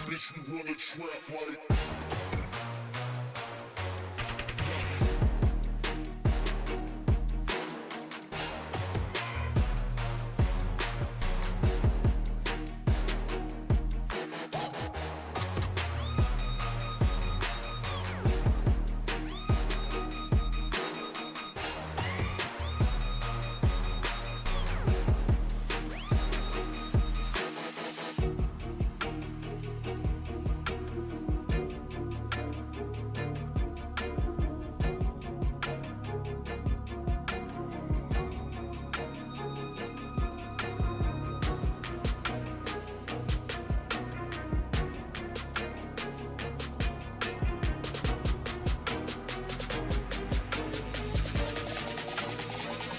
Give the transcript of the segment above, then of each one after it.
Bitch, you wanna trap like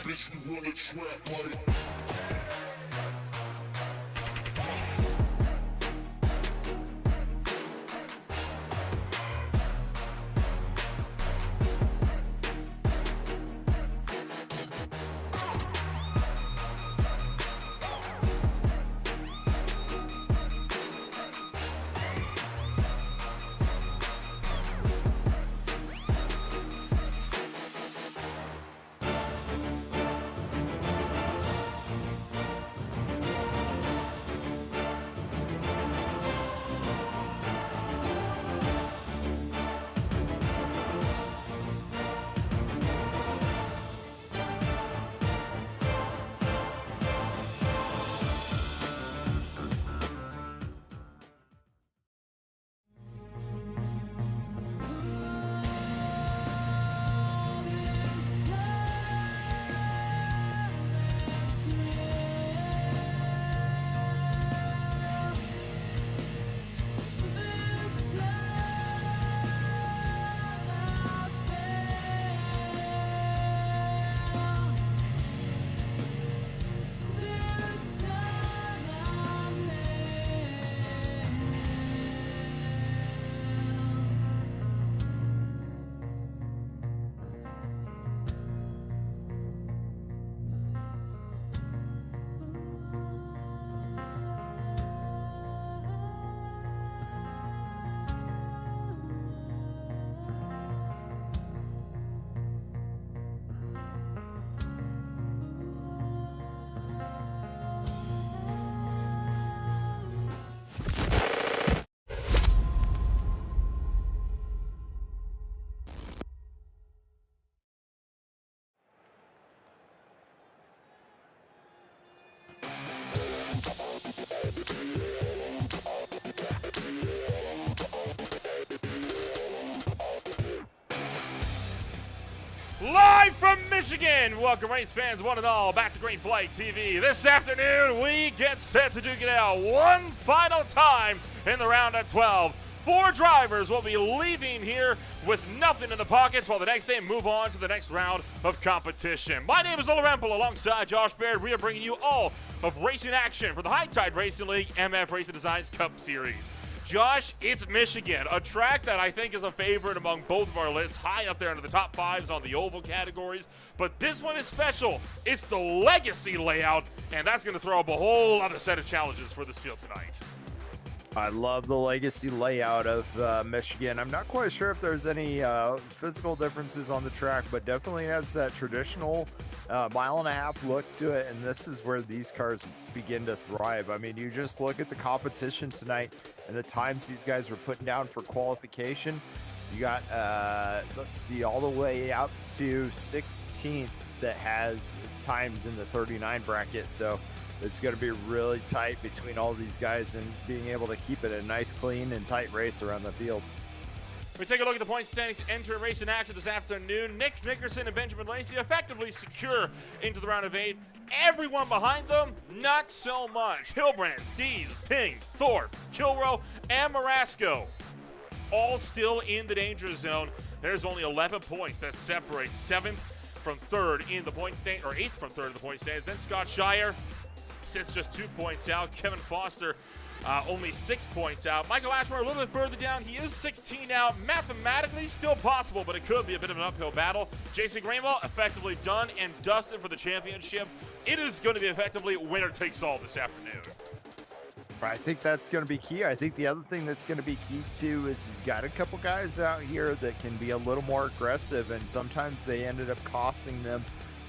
bitch, you wanna trap like Live from Michigan, welcome race fans one and all back to Green Flag TV. This afternoon we get set to duke it out one final time in the round of 12. 4 drivers will be leaving here with nothing in the pockets while the next day move on to the next round of competition. My name is Ola Rempel alongside Josh Baird. We are bringing you all of racing action for the High Tide Racing League MF Racing Designs Cup Series. Josh, it's Michigan, a track that I think is a favorite among both of our lists, high up there into the top 5s on the oval categories. But this one is special. It's the legacy layout, and that's going to throw up a whole other set of challenges for this field tonight. I love the legacy layout of Michigan. I'm not quite sure if there's any physical differences on the track, but definitely has that traditional mile-and-a-half look to it, and this is where these cars begin to thrive. I mean, you just look at the competition tonight and the times these guys were putting down for qualification. You got, let's see, all the way out to 16th that has times in the 39 bracket, so it's going to be really tight between all these guys and being able to keep it a nice, clean, and tight race around the field. We take a look at the point standings entering race in action this afternoon. Nick Nickerson and Benjamin Lacey effectively secure into the round of 8. Everyone behind them, not so much. Hilbrands, Dees, Ping, Thorpe, Kilrow, and Marasco. all still in the danger zone. There's only 11 points that separate 7th from 3rd in the point stand, or 8th from 3rd in the point stand. Then Scott Shire sits just 2 points out. Kevin Foster only 6 points out. Michael Ashmore a little bit further down. He is 16 out. Mathematically still possible, but it could be a bit of an uphill battle. Jason Greenwell effectively done and dusted for the championship. It is going to be effectively winner takes all this afternoon. I think that's going to be key. I think the other thing that's going to be key too is he's got a couple guys out here that can be a little more aggressive, and sometimes they ended up costing them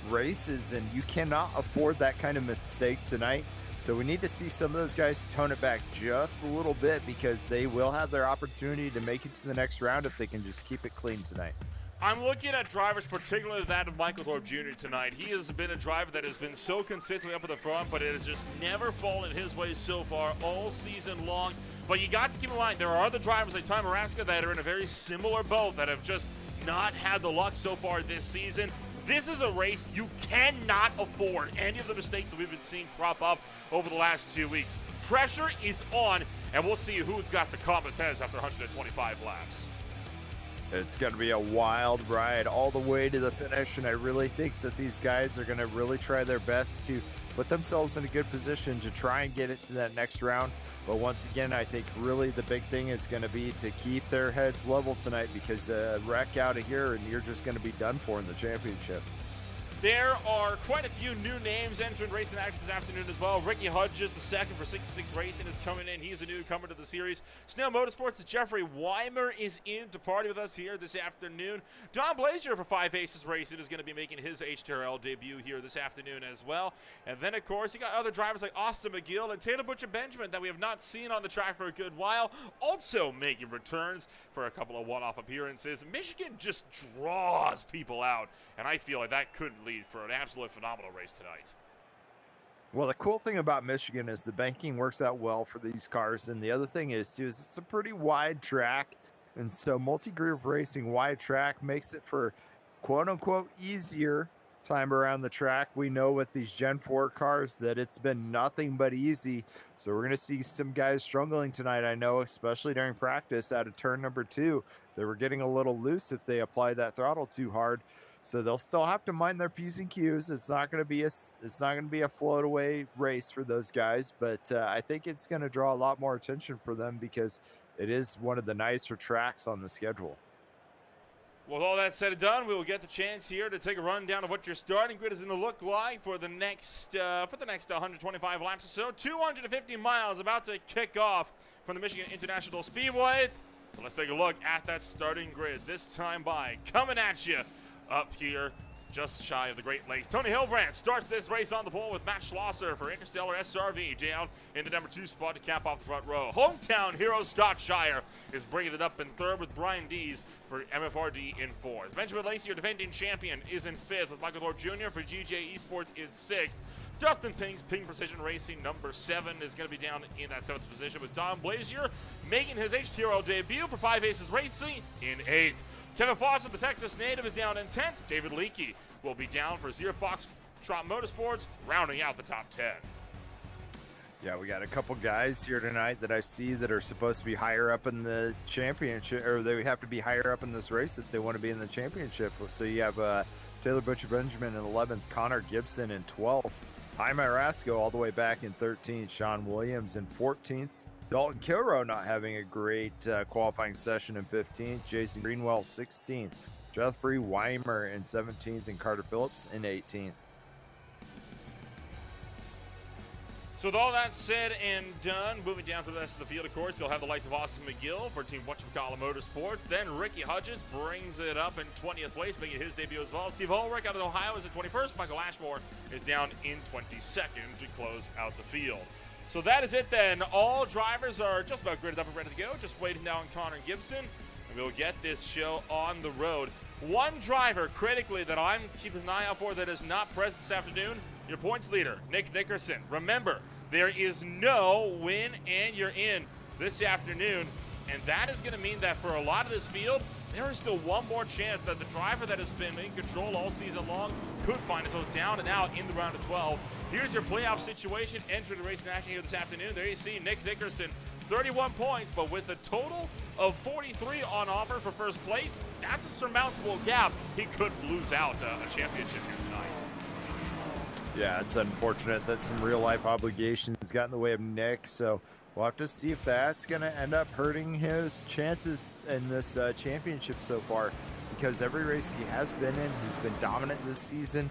races, and you cannot afford that kind of mistake tonight. So we need to see some of those guys tone it back just a little bit, because they will have their opportunity to make it to the next round if they can just keep it clean tonight. I'm looking at drivers, particularly that of Michael Thorpe Jr. tonight. He has been a driver that has been so consistently up at the front, but it has just never fallen his way so far all season long. But you got to keep in mind, there are other drivers like Tom Araska that are in a very similar boat that have just not had the luck so far this season. This is a race you cannot afford any of the mistakes that we've been seeing crop up over the last 2 weeks. Pressure is on, and we'll see who's got the calmest heads after 125 laps. It's going to be a wild ride all the way to the finish, and I really think that these guys are going to really try their best to put themselves in a good position to try and get it to that next round. But once again, I think really the big thing is going to be to keep their heads level tonight, because a wreck out of here and you're just going to be done for in the championship. There are quite a few new names entering racing action this afternoon as well. Ricky Hodges, the second for 66 Racing, is coming in. He's a newcomer to the series. Snell Motorsports' Jeffrey Weimer is in to party with us here this afternoon. Don Blazier for 5 Aces Racing is going to be making his HTRL debut here this afternoon as well. And then, of course, you got other drivers like Austin McGill and Taylor Butcher Benjamin that we have not seen on the track for a good while, also making returns for a couple of one-off appearances. Michigan just draws people out, and I feel like that could lead for an absolute phenomenal race tonight. Well, the cool thing about Michigan is the banking works out well for these cars, and the other thing is too is it's a pretty wide track, and so multi-groove racing wide track makes it for quote-unquote easier time around the track. We know with these Gen 4 cars that it's been nothing but easy, so we're going to see some guys struggling tonight. I know, especially during practice out of turn number 2, they were getting a little loose if they apply that throttle too hard. So they'll still have to mind their P's and Q's. It's not going to be a float away race for those guys, but I think it's going to draw a lot more attention for them because it is one of the nicer tracks on the schedule. With all that said and done, we will get the chance here to take a rundown of what your starting grid is going to look like for the next 125 laps or so. 250 miles about to kick off from the Michigan International Speedway. So let's take a look at that starting grid. This time by coming at you up here just shy of the Great Lakes. Tony Hilbrand starts this race on the pole with Matt Schlosser for Interstellar SRV down in the number 2 spot to cap off the front row. Hometown hero Scott Shire is bringing it up in 3rd with Brian Dees for MFRD in 4th. Benjamin Lacey, your defending champion, is in 5th with Michael Thorpe Jr. for GJ Esports in 6th. Dustin Ping's Ping Precision Racing number 7 is going to be down in that 7th position with Don Blazier making his HTRL debut for 5 Aces Racing in 8th. Kevin Foster, the Texas native, is down in 10th. David Leakey will be down for Zero Foxtrot Motorsports, rounding out the top 10. Yeah, we got a couple guys here tonight that I see that are supposed to be higher up in the championship, or they have to be higher up in this race if they want to be in the championship. So you have Taylor Butcher Benjamin in 11th, Connor Gibson in 12th, Jaime Rasco all the way back in 13th, Sean Williams in 14th, Dalton Kilrow not having a great qualifying session in 15th. Jason Greenwell 16th. Jeffrey Weimer in 17th. And Carter Phillips in 18th. So with all that said and done, moving down to the rest of the field, of course, you'll have the likes of Austin McGill for Team Whatchamacallit Motorsports. Then Ricky Hodges brings it up in 20th place, making his debut as well. Steve Ulrich out of Ohio is at 21st. Michael Ashmore is down in 22nd to close out the field. So that is it then. All drivers are just about gridded up and ready to go. Just waiting now on Connor Gibson. And we'll get this show on the road. One driver critically that I'm keeping an eye out for that is not present this afternoon, your points leader, Nick Nickerson. Remember, there is no win and you're in this afternoon. And that is going to mean that for a lot of this field, there is still one more chance that the driver that has been in control all season long could find himself down and out in the round of 12. Here's your playoff situation. Entering the race in action here this afternoon. There you see Nick Nickerson 31 points, but with a total of 43 on offer for first place, that's a surmountable gap. He could lose out a championship here tonight. Yeah, it's unfortunate that some real-life obligations got in the way of Nick, so we'll have to see if that's going to end up hurting his chances in this championship so far, because every race he has been in, he's been dominant this season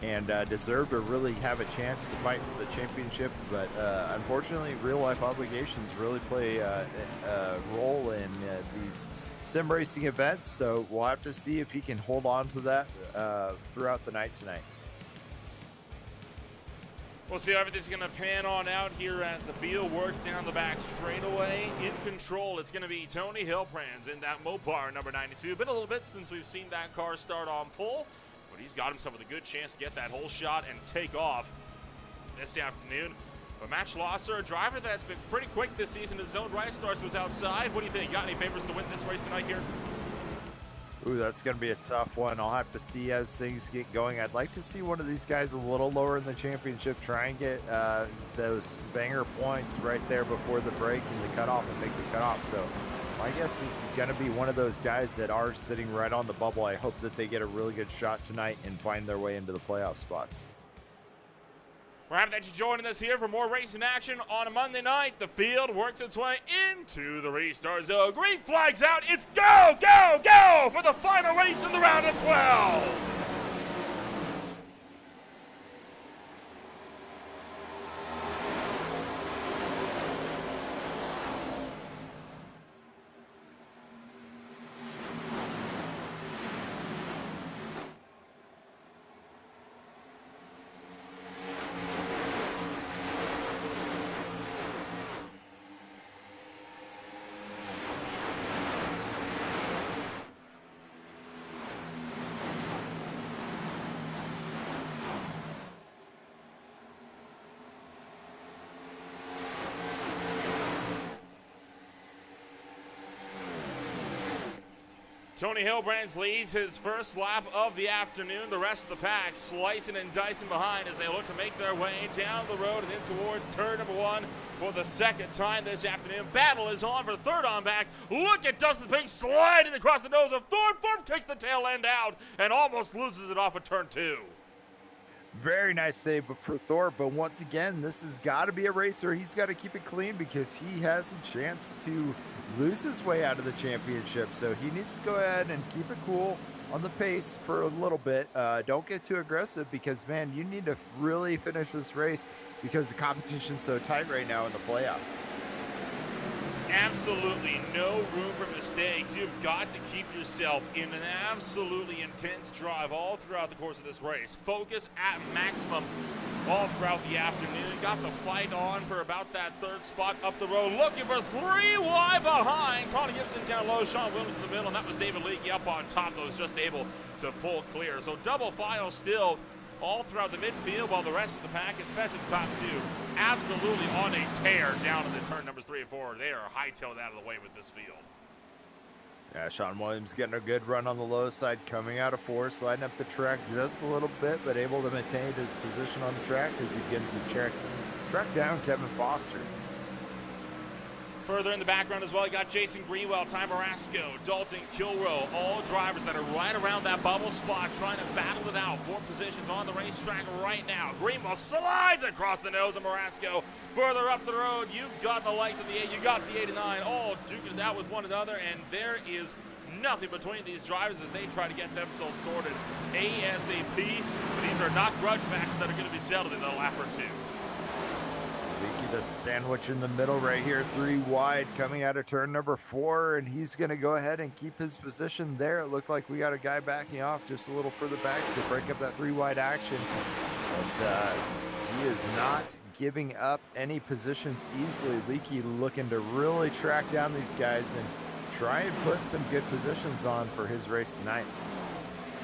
and deserved to really have a chance to fight for the championship, but unfortunately, real-life obligations really play a role in these sim racing events, so we'll have to see if he can hold on to that throughout the night tonight. We'll see how everything's going to pan on out here as the field works down the back straightaway. In control, it's going to be Tony Hilbrands in that Mopar number 92. Been a little bit since we've seen that car start on pole, but he's got himself with a good chance to get that whole shot and take off this afternoon. But Matt Schlosser, a driver that's been pretty quick this season, his zone right starts was outside. What do you think? Got any favors to win this race tonight here? Ooh, that's going to be a tough one. I'll have to see as things get going. I'd like to see one of these guys a little lower in the championship, try and get those banger points right there before the break and the cutoff and make the cutoff. So my guess is going to be one of those guys that are sitting right on the bubble. I hope that they get a really good shot tonight and find their way into the playoff spots. We're happy that you're joining us here for more racing action on a Monday night. The field works its way into the restart zone. Green flag's out. It's go, go, go for the final race in the round of 12. Tony Hilbrands leads his first lap of the afternoon. The rest of the pack slicing and dicing behind as they look to make their way down the road and in towards turn number 1 for the second time this afternoon. Battle is on for third on back. Look at Dustin Pink sliding across the nose of Thorpe. Thorpe takes the tail end out and almost loses it off of turn 2. Very nice save for Thorpe, but once again, this has got to be a racer. He's got to keep it clean because he has a chance to lose his way out of the championship. So he needs to go ahead and keep it cool on the pace for a little bit. Don't get too aggressive because, man, you need to really finish this race because the competition's so tight right now in the playoffs. Absolutely no room for mistakes. You've got to keep yourself in an absolutely intense drive all throughout the course of this race. Focus at maximum all throughout the afternoon. Got the fight on for about that third spot up the road. Looking for 3 wide behind. Tawny Gibson down low. Sean Williams in the middle. And that was David Leakey up on top. That was just able to pull clear. So double file still all throughout the midfield, while the rest of the pack, especially the top 2, absolutely on a tear down in the turn numbers 3 and 4. They are hightailed out of the way with this field. Yeah, Sean Williams getting a good run on the low side, coming out of 4, sliding up the track just a little bit, but able to maintain his position on the track as he begins to track down Kevin Foster. Further in the background as well, you got Jason Greenwell, Ty Marasco, Dalton Kilrow, all drivers that are right around that bubble spot trying to battle it out. 4 positions on the racetrack right now. Greenwell slides across the nose of Marasco. Further up the road, you've got the likes of the 8, you got the 8 and 9, all duking it out with one another, and there is nothing between these drivers as they try to get themselves sorted ASAP. But these are not grudge matches that are going to be settled in a lap or 2. Leakey, the sandwich in the middle right here, 3 wide coming out of turn number 4, and he's going to go ahead and keep his position there. It looked like we got a guy backing off just a little further back to break up that 3 wide action, but he is not giving up any positions easily. Leakey looking to really track down these guys and try and put some good positions on for his race tonight.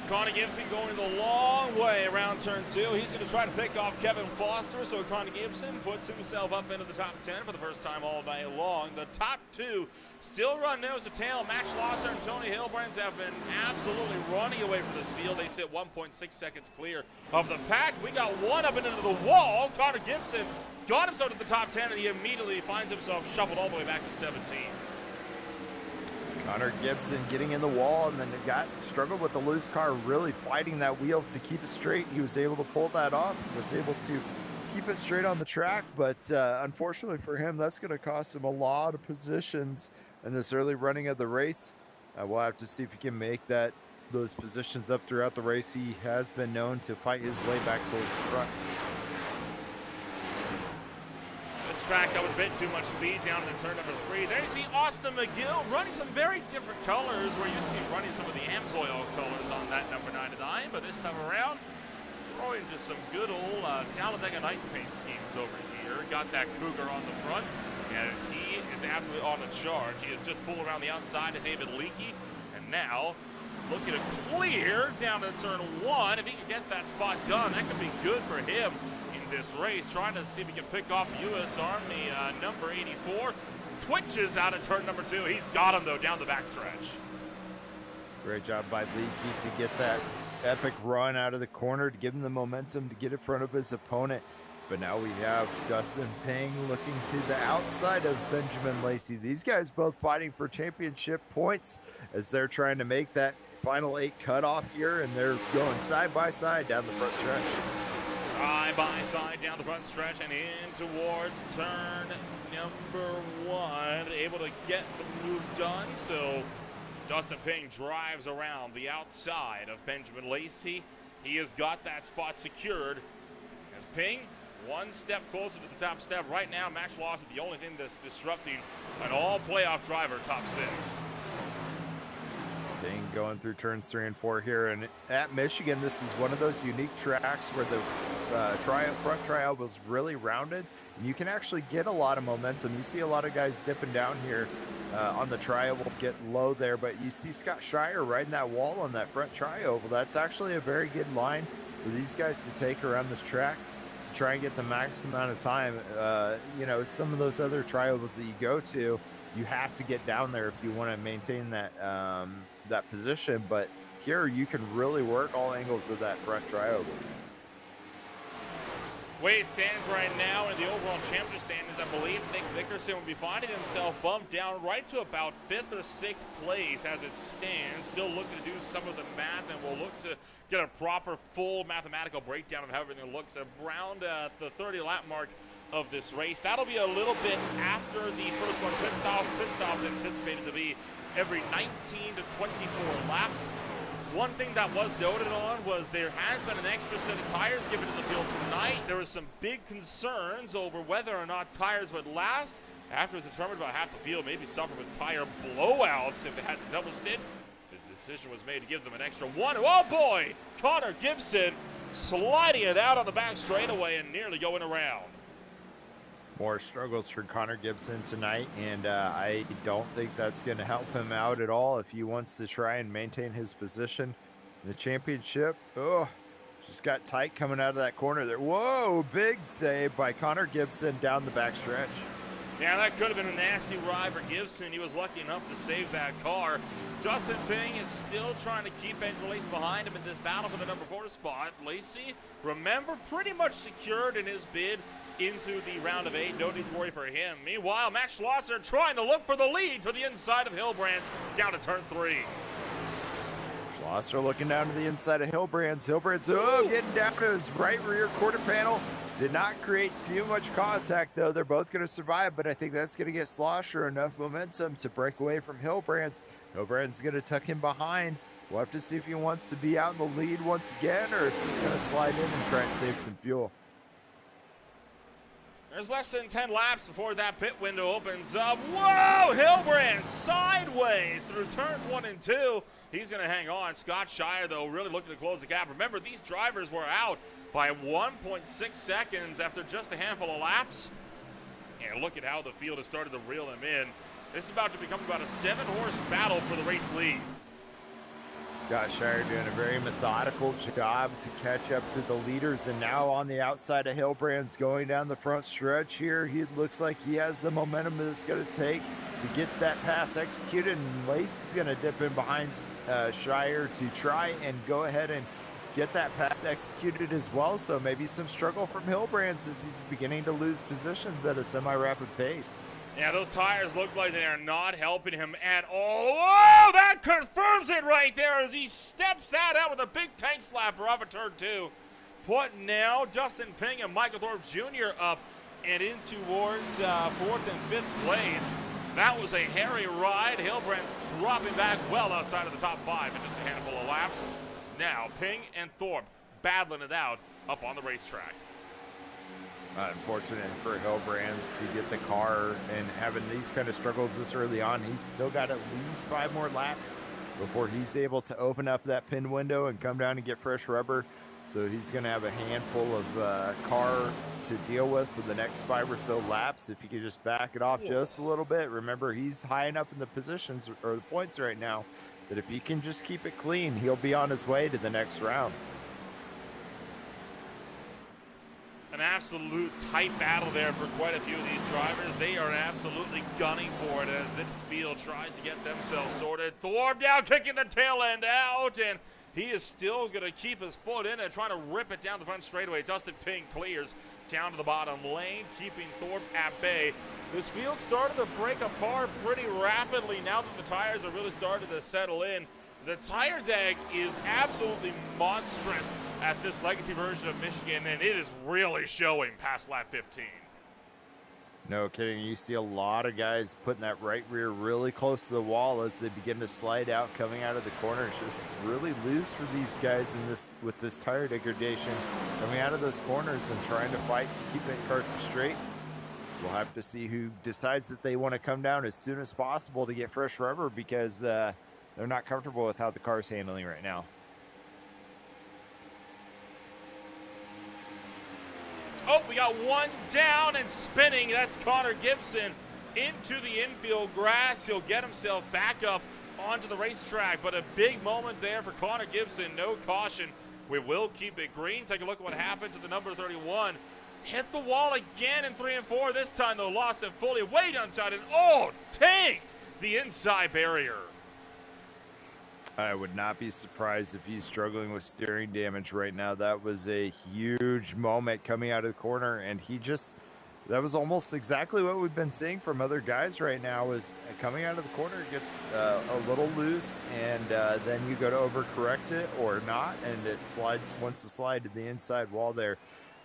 Connor Gibson going the long way around turn 2. He's going to try to pick off Kevin Foster, so Connor Gibson puts himself up into the top 10 for the first time all day long. The top 2 still run nose to tail. Max Schlosser and Tony Hilbrands have been absolutely running away from this field. They sit 1.6 seconds clear of the pack. We got one up into the wall. Connor Gibson got himself to the top 10, and he immediately finds himself shuffled all the way back to 17. Connor Gibson getting in the wall, and then struggled with the loose car, really fighting that wheel to keep it straight. He was able to pull that off, was able to keep it straight on the track, but unfortunately for him, that's going to cost him a lot of positions in this early running of the race. We'll have to see if he can make those positions up throughout the race. He has been known to fight his way back towards the front. Tracked out with a bit too much speed down in the turn number 3. There you see Austin McGill running some very different colors, where you see running some of the Amsoil colors on that number 99, but this time around, throwing just some good old Talladega Nights paint schemes over here. Got that Cougar on the front, and he is absolutely on the charge. He has just pulled around the outside of David Leakey, and now looking to clear down to turn 1. If he can get that spot done, that could be good for him this race, trying to see if he can pick off U.S. Army number 84. Twitches out of turn number 2. He's got him, though, down the backstretch. Great job by Leakey to get that epic run out of the corner, to give him the momentum to get in front of his opponent. But now we have Dustin Peng looking to the outside of Benjamin Lacey. These guys both fighting for championship points as they're trying to make that final 8 cutoff here, and they're going side by side down the front stretch. Side by side down the front stretch and in towards turn number 1. Able to get the move done, so Dustin Peng drives around the outside of Benjamin Lacey. He has got that spot secured as Peng one step closer to the top step. Right now, Max Schlosser, the only thing that's disrupting an all-playoff driver top 6. Going through turns 3 and 4 here, and at Michigan, this is one of those unique tracks where the front tryout was really rounded, and you can actually get a lot of momentum. You see a lot of guys dipping down here on the trioval, get low there, but you see Scott Shire riding that wall on that front trioval. That's actually a very good line for these guys to take around this track to try and get the max amount of time. Some of those other triovals that you go to, you have to get down there if you want to maintain that position, but here you can really work all angles of that front trioval. Way it stands right now in the overall championship standings, I believe Nick Vickerson will be finding himself bumped down right to about 5th or 6th place as it stands. Still looking to do some of the math, and we'll look to get a proper full mathematical breakdown of how everything looks around the 30 lap mark of this race. That'll be a little bit after the first one. Pit stops anticipated to be every 19 to 24 laps. One thing that was noted on was there has been an extra set of tires given to the field tonight. There was some big concerns over whether or not tires would last. After it was determined about half the field maybe suffered with tire blowouts if they had to double stint, the decision was made to give them an extra one. Oh boy, Connor Gibson sliding it out on the back straightaway and nearly going around. More struggles for Connor Gibson tonight, and I don't think that's going to help him out at all if he wants to try and maintain his position in the championship. Oh, just got tight coming out of that corner there. Whoa, big save by Connor Gibson down the backstretch. Yeah, that could have been a nasty ride for Gibson. He was lucky enough to save that car. Dustin Peng is still trying to keep Benjamin Lacey behind him in this battle for the number 4 spot. Lacey, remember, pretty much secured in his bid into the round of 8. No need to worry for him. Meanwhile, Max Schlosser trying to look for the lead to the inside of Hilbrands down to turn 3. Schlosser looking down to the inside of Hilbrands. Hilbrands, getting down to his right rear quarter panel. Did not create too much contact, though. They're both going to survive, but I think that's going to get Schlosser enough momentum to break away from Hilbrands. Hilbrands is going to tuck him behind. We'll have to see if he wants to be out in the lead once again, or if he's going to slide in and try and save some fuel. There's less than 10 laps before that pit window opens up. Whoa! Hilbrands sideways through turns 1 and 2. He's going to hang on. Scott Shire, though, really looking to close the gap. Remember, these drivers were out by 1.6 seconds after just a handful of laps. And look at how the field has started to reel them in. This is about to become about a 7-horse battle for the race lead. Scott Shire doing a very methodical job to catch up to the leaders, and now on the outside of Hillbrand's going down the front stretch here. He looks like he has the momentum that it's going to take to get that pass executed, and Lacey's going to dip in behind Shire to try and go ahead and get that pass executed as well. So maybe some struggle from Hillbrand's as he's beginning to lose positions at a semi-rapid pace. Yeah, those tires look like they are not helping him at all. Whoa, that confirms it right there as he steps that out with a big tank slapper off of turn 2. Put now Justin Ping and Michael Thorpe Jr. up and in towards 4th and 5th place. That was a hairy ride. Hillbrand's dropping back well outside of the top 5 in just a handful of laps. It's now Ping and Thorpe battling it out up on the racetrack. Unfortunate for Hillbrand's to get the car and having these kind of struggles this early on. He's still got at least 5 more laps before he's able to open up that pin window and come down and get fresh rubber. So he's going to have a handful of car to deal with for the next 5 or so laps. If he could just back it off just a little bit. Remember, he's high enough in the positions or the points right now that if he can just keep it clean, he'll be on his way to the next round. An absolute tight battle there for quite a few of these drivers. They are absolutely gunning for it as this field tries to get themselves sorted. Thorpe now kicking the tail end out, and he is still going to keep his foot in and trying to rip it down the front straightaway. Dustin Ping clears down to the bottom lane, keeping Thorpe at bay. This field started to break apart pretty rapidly now that the tires are really starting to settle in. The tire dag is absolutely monstrous at this legacy version of Michigan, and it is really showing past lap 15. No kidding. You see a lot of guys putting that right rear really close to the wall as they begin to slide out coming out of the corner. It's just really loose for these guys in this with this tire degradation coming out of those corners and trying to fight to keep that car straight. We'll have to see who decides that they want to come down as soon as possible to get fresh rubber because they're not comfortable with how the car's handling right now. Oh, we got one down and spinning. That's Connor Gibson into the infield grass. He'll get himself back up onto the racetrack, but a big moment there for Connor Gibson. No caution. We will keep it green. Take a look at what happened to the number 31. Hit the wall again in 3 and 4. This time, though, lost it fully way downside and, tanked the inside barrier. I would not be surprised if he's struggling with steering damage right now. That was a huge moment coming out of the corner, and that was almost exactly what we've been seeing from other guys right now is coming out of the corner, it gets a little loose, and then you go to overcorrect it or not, and it wants to slide to the inside wall there.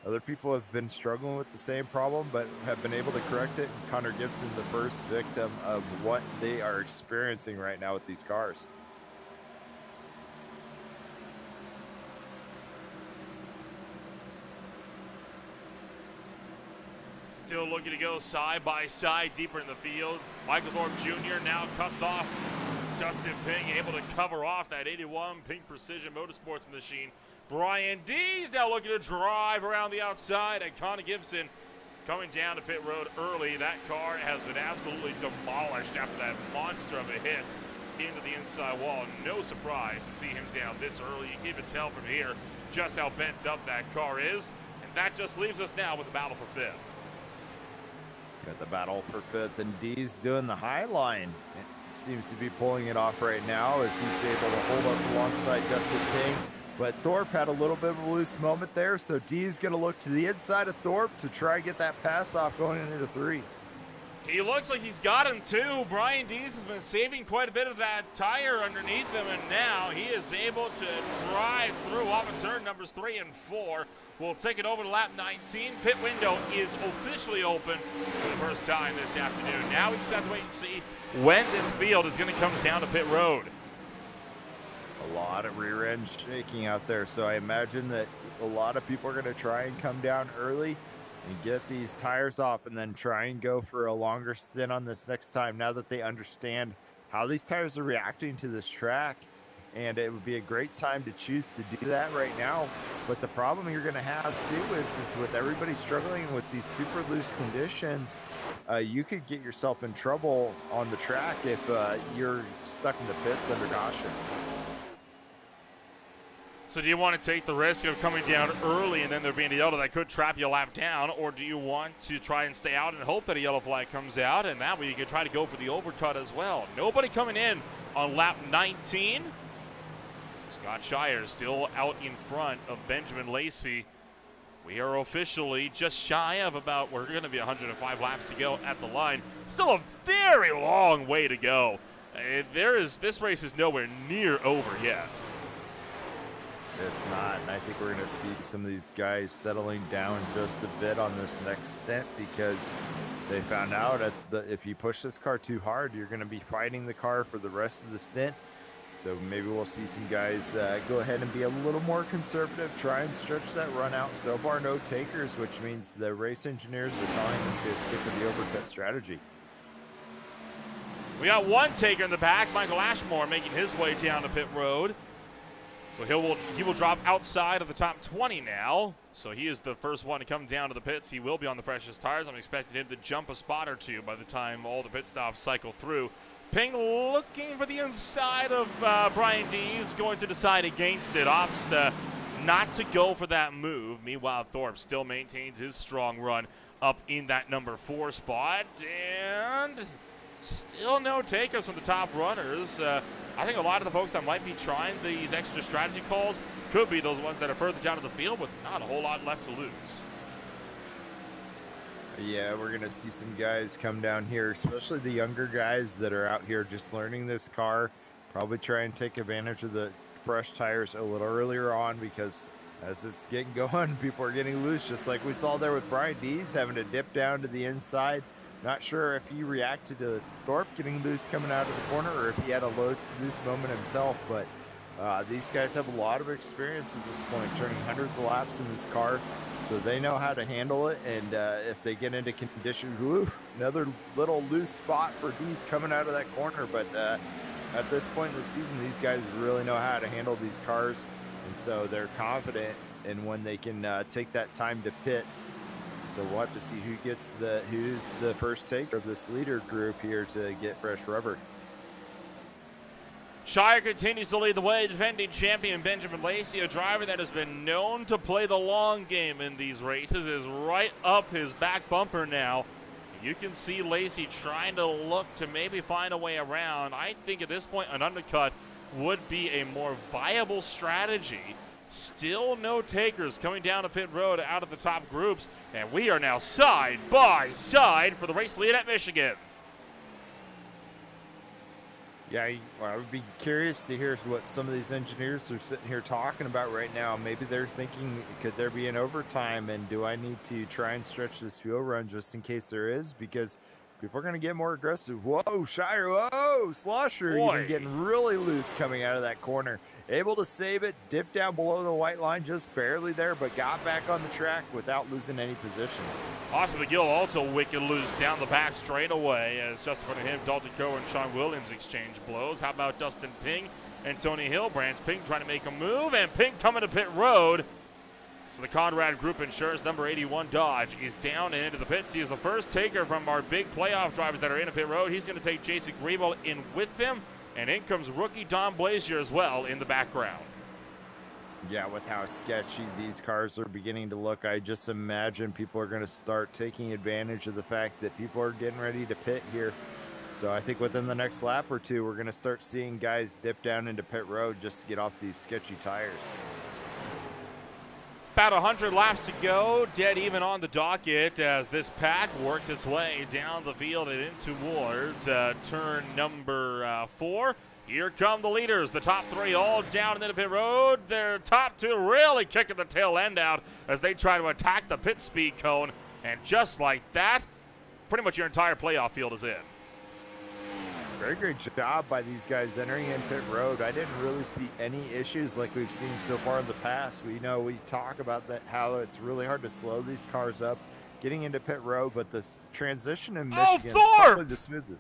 Other people have been struggling with the same problem, but have been able to correct it. And Connor Gibson, the first victim of what they are experiencing right now with these cars. Still looking to go side by side deeper in the field. Michael Thorpe Jr. now cuts off Justin Ping, able to cover off that 81 Ping Precision Motorsports machine. Brian Dees now looking to drive around the outside, and Connor Gibson coming down to pit road early. That car has been absolutely demolished after that monster of a hit into the inside wall. No surprise to see him down this early. You can even tell from here just how bent up that car is, and that just leaves us now with the battle for 5th. Got the battle for 5th, and D's doing the high line. It seems to be pulling it off right now as he's able to hold up alongside Dustin Ping. But Thorpe had a little bit of a loose moment there, so D's going to look to the inside of Thorpe to try and get that pass off going into 3. He looks like he's got him too. Brian Dees has been saving quite a bit of that tire underneath him, and now he is able to drive through off of turn numbers 3 and 4. We'll take it over to lap 19. Pit window is officially open for the first time this afternoon. Now we just have to wait and see when this field is going to come down to pit road. A lot of rear end shaking out there, so I imagine that a lot of people are going to try and come down early and get these tires off and then try and go for a longer stint on this next time now that they understand how these tires are reacting to this track. And it would be a great time to choose to do that right now. But the problem you're going to have too is with everybody struggling with these super loose conditions, you could get yourself in trouble on the track if you're stuck in the pits under caution. So do you want to take the risk of coming down early and then there being a yellow that could trap you a lap down, or do you want to try and stay out and hope that a yellow flag comes out, and that way you can try to go for the overcut as well? Nobody coming in on lap 19. Scott Shire still out in front of Benjamin Lacey. We are officially just shy of we're going to be 105 laps to go at the line. Still a very long way to go. This race is nowhere near over yet. It's not, and I think we're going to see some of these guys settling down just a bit on this next stint, because they found out if you push this car too hard, you're going to be fighting the car for the rest of the stint. So maybe we'll see some guys go ahead and be a little more conservative, try and stretch that run out. So far, no takers, which means the race engineers are telling them to stick with the overcut strategy. We got one taker in the back, Michael Ashmore, making his way down the pit road. So he will drop outside of the top 20 now. So he is the first one to come down to the pits. He will be on the freshest tires. I'm expecting him to jump a spot or two by the time all the pit stops cycle through. Ping looking for the inside of Brian D. He's going to decide against it. Opts not to go for that move. Meanwhile, Thorpe still maintains his strong run up in that number 4 spot. And still no takers from the top runners. I think a lot of the folks that might be trying these extra strategy calls could be those ones that are further down to the field with not a whole lot left to lose. Yeah, we're going to see some guys come down here, especially the younger guys that are out here just learning this car. Probably try and take advantage of the fresh tires a little earlier on, because as it's getting going, people are getting loose, just like we saw there with Brian Dees having to dip down to the inside. Not sure if he reacted to Thorpe getting loose coming out of the corner, or if he had a loose moment himself, but these guys have a lot of experience at this point, turning hundreds of laps in this car, so they know how to handle it. And if they get into conditions, another little loose spot for Dees coming out of that corner, but at this point in the season, these guys really know how to handle these cars, and so they're confident in when they can take that time to pit. So we'll have to see who's the first take of this leader group here to get fresh rubber. Shire continues to lead the way. Defending champion Benjamin Lacey, a driver that has been known to play the long game in these races, is right up his back bumper now. You can see Lacey trying to look to maybe find a way around. I think at this point an undercut would be a more viable strategy. Still no takers coming down the pit road out of the top groups, and we are now side by side for the race lead at Michigan. Yeah, I would be curious to hear what some of these engineers are sitting here talking about right now. Maybe they're thinking, could there be an overtime, and do I need to try and stretch this fuel run just in case there is, because people are going to get more aggressive. Whoa, Shire, whoa, Slosher, even getting really loose coming out of that corner. Able to save it, dipped down below the white line, just barely there, but got back on the track without losing any positions. Austin McGill also wicked loose down the back straightaway, as just in front of him, Dalton Coe and Sean Williams exchange blows. How about Dustin Ping and Tony Hillbrands? Ping trying to make a move, and Ping coming to pit road. So the Conrad Group Insurance number 81 Dodge is down and into the pits. He is the first taker from our big playoff drivers that are in a pit road. He's going to take Jason Grebo in with him. And in comes rookie Don Blazier as well in the background. Yeah, with how sketchy these cars are beginning to look, I just imagine people are going to start taking advantage of the fact that people are getting ready to pit here. So I think within the next lap or two, we're going to start seeing guys dip down into pit road just to get off these sketchy tires. About 100 laps to go, dead even on the docket as this pack works its way down the field and in towards turn number 4. Here come the leaders, the top 3 all down into the pit road. Their top 2 really kicking the tail end out as they try to attack the pit speed cone. And just like that, pretty much your entire playoff field is in. Very great job by these guys entering in pit road. I didn't really see any issues like we've seen so far in the past. We talk about that, how it's really hard to slow these cars up getting into pit road, but this transition in Michigan is probably the smoothest.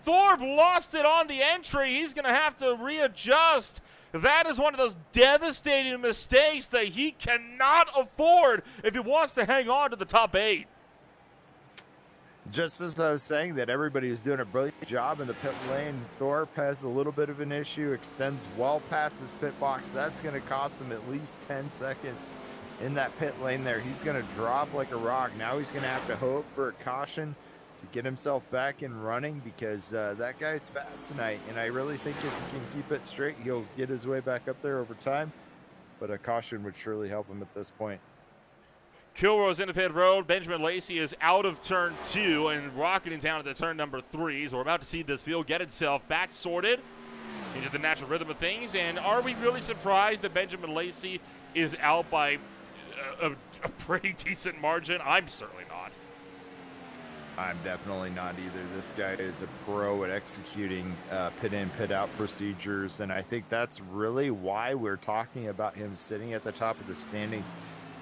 Thorpe lost it on the entry. He's going to have to readjust. That is one of those devastating mistakes that he cannot afford if he wants to hang on to the top 8. just as I was saying that everybody was doing a brilliant job in the pit lane, Thorpe has a little bit of an issue, extends well past his pit box. That's going to cost him at least 10 seconds in that pit lane there. He's going to drop like a rock. Now he's going to have to hope for a caution to get himself back in running, because that guy's fast tonight. And I really think if he can keep it straight, he'll get his way back up there over time. But a caution would surely help him at this point. Kilroy's into pit road. Benjamin Lacey is out of turn 2 and rocketing down to the turn number 3. So we're about to see this field get itself back sorted into the natural rhythm of things. And are we really surprised that Benjamin Lacey is out by a pretty decent margin? I'm certainly not. I'm definitely not either. This guy is a pro at executing pit in, pit out procedures. And I think that's really why we're talking about him sitting at the top of the standings.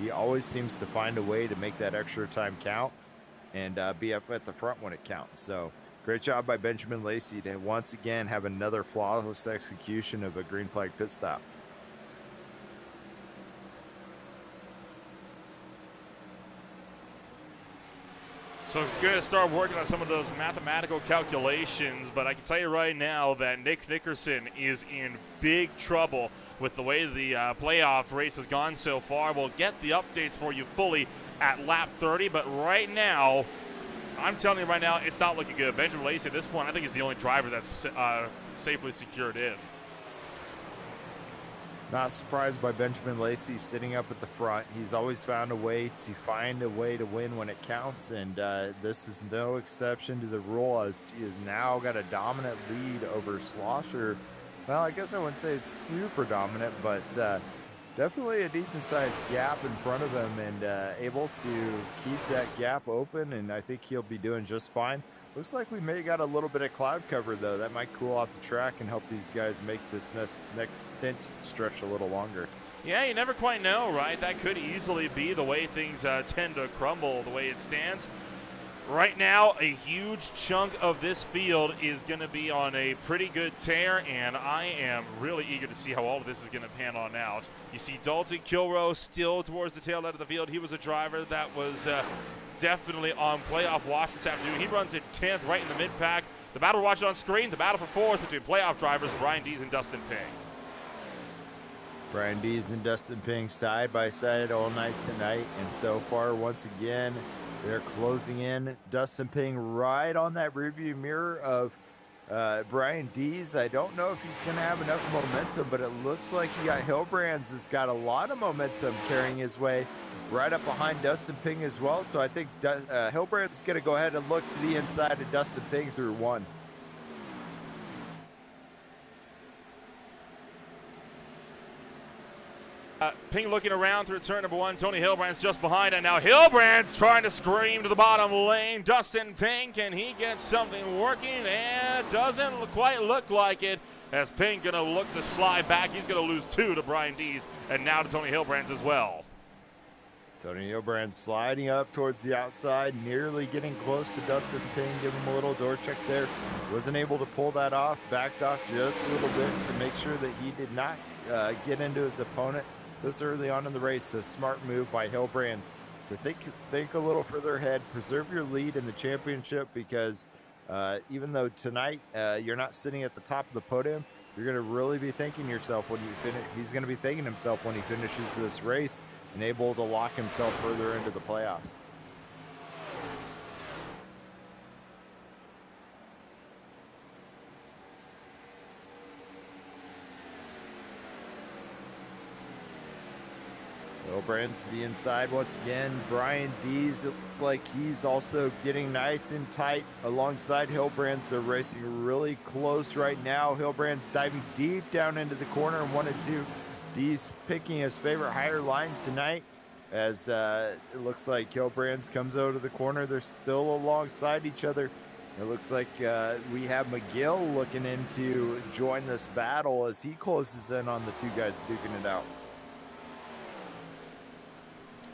He always seems to find a way to make that extra time count and be up at the front when it counts. So great job by Benjamin Lacey to once again have another flawless execution of a green flag pit stop. So I'm going to start working on some of those mathematical calculations, but I can tell you right now that Nick Nickerson is in big trouble with the way the playoff race has gone so far. We'll get the updates for you fully at lap 30, but right now, I'm telling you right now, it's not looking good. Benjamin Lacey at this point, I think, is the only driver that's safely secured in. Not surprised by Benjamin Lacey sitting up at the front. He's always found a way to win when it counts, and this is no exception to the rule, as he has now got a dominant lead over Schlosser. Well, I guess I wouldn't say it's super dominant, but definitely a decent-sized gap in front of him, and able to keep that gap open, and I think he'll be doing just fine. Looks like we may have got a little bit of cloud cover, though. That might cool off the track and help these guys make this next stint stretch a little longer. Yeah, you never quite know, right? That could easily be the way things tend to crumble the way it stands. Right now, a huge chunk of this field is going to be on a pretty good tear, and I am really eager to see how all of this is going to pan on out. You see Dalton Kilroy still towards the tail end of the field. He was a driver that was definitely on playoff watch this afternoon. He runs in 10th, right in the mid-pack. The battle we're watching on screen, the battle for 4th between playoff drivers Brian Dees and Dustin Ping. Brian Dees and Dustin Ping side by side all night tonight, and so far, once again, they're closing in. Dustin Ping right on that rearview mirror of Brian Dees. I don't know if he's going to have enough momentum, but it looks like he got Hilbrands has got a lot of momentum carrying his way right up behind Dustin Ping as well. So I think Hilbrand's is going to go ahead and look to the inside of Dustin Ping through 1. Ping looking around through turn number 1. Tony Hilbrand's just behind, and now Hilbrand's trying to scream to the bottom lane. Dustin Ping, can he get something working? And doesn't quite look like it, as Ping going to look to slide back. He's going to lose 2 to Brian Dees, and now to Tony Hilbrand's as well. Tony Hilbrand sliding up towards the outside, nearly getting close to Dustin Ping. Give him a little door check there. Wasn't able to pull that off. Backed off just a little bit to make sure that he did not get into his opponent this early on in the race. So smart move by Hilbrands to think a little further ahead, preserve your lead in the championship, because even though tonight you're not sitting at the top of the podium, you're going to really be thinking yourself when you finish. He's going to be thinking himself when he finishes this race and able to lock himself further into the playoffs. Hilbrand's to the inside once again. Brian Dees, it looks like he's also getting nice and tight alongside Hilbrand's. They're racing really close right now. Hilbrand's diving deep down into the corner in 1 and 2. Dees picking his favorite higher line tonight, as it looks like Hilbrand's comes out of the corner. They're still alongside each other. It looks like we have McGill looking in to join this battle as he closes in on the 2 guys duking it out.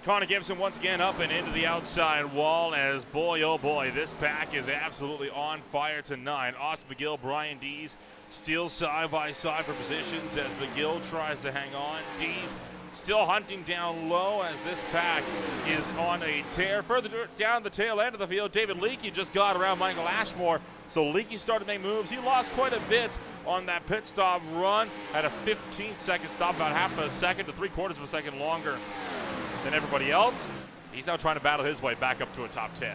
Connor Gibson once again up and into the outside wall, as boy, oh boy, this pack is absolutely on fire tonight. Austin McGill, Brian Dees, still side by side for positions as McGill tries to hang on. D's still hunting down low as this pack is on a tear. Further down the tail end of the field, David Leakey just got around Michael Ashmore. So Leakey started to make moves. He lost quite a bit on that pit stop run at a 15-second stop, about half of a second to 3/4 of a second longer than everybody else. He's now trying to battle his way back up to a top 10.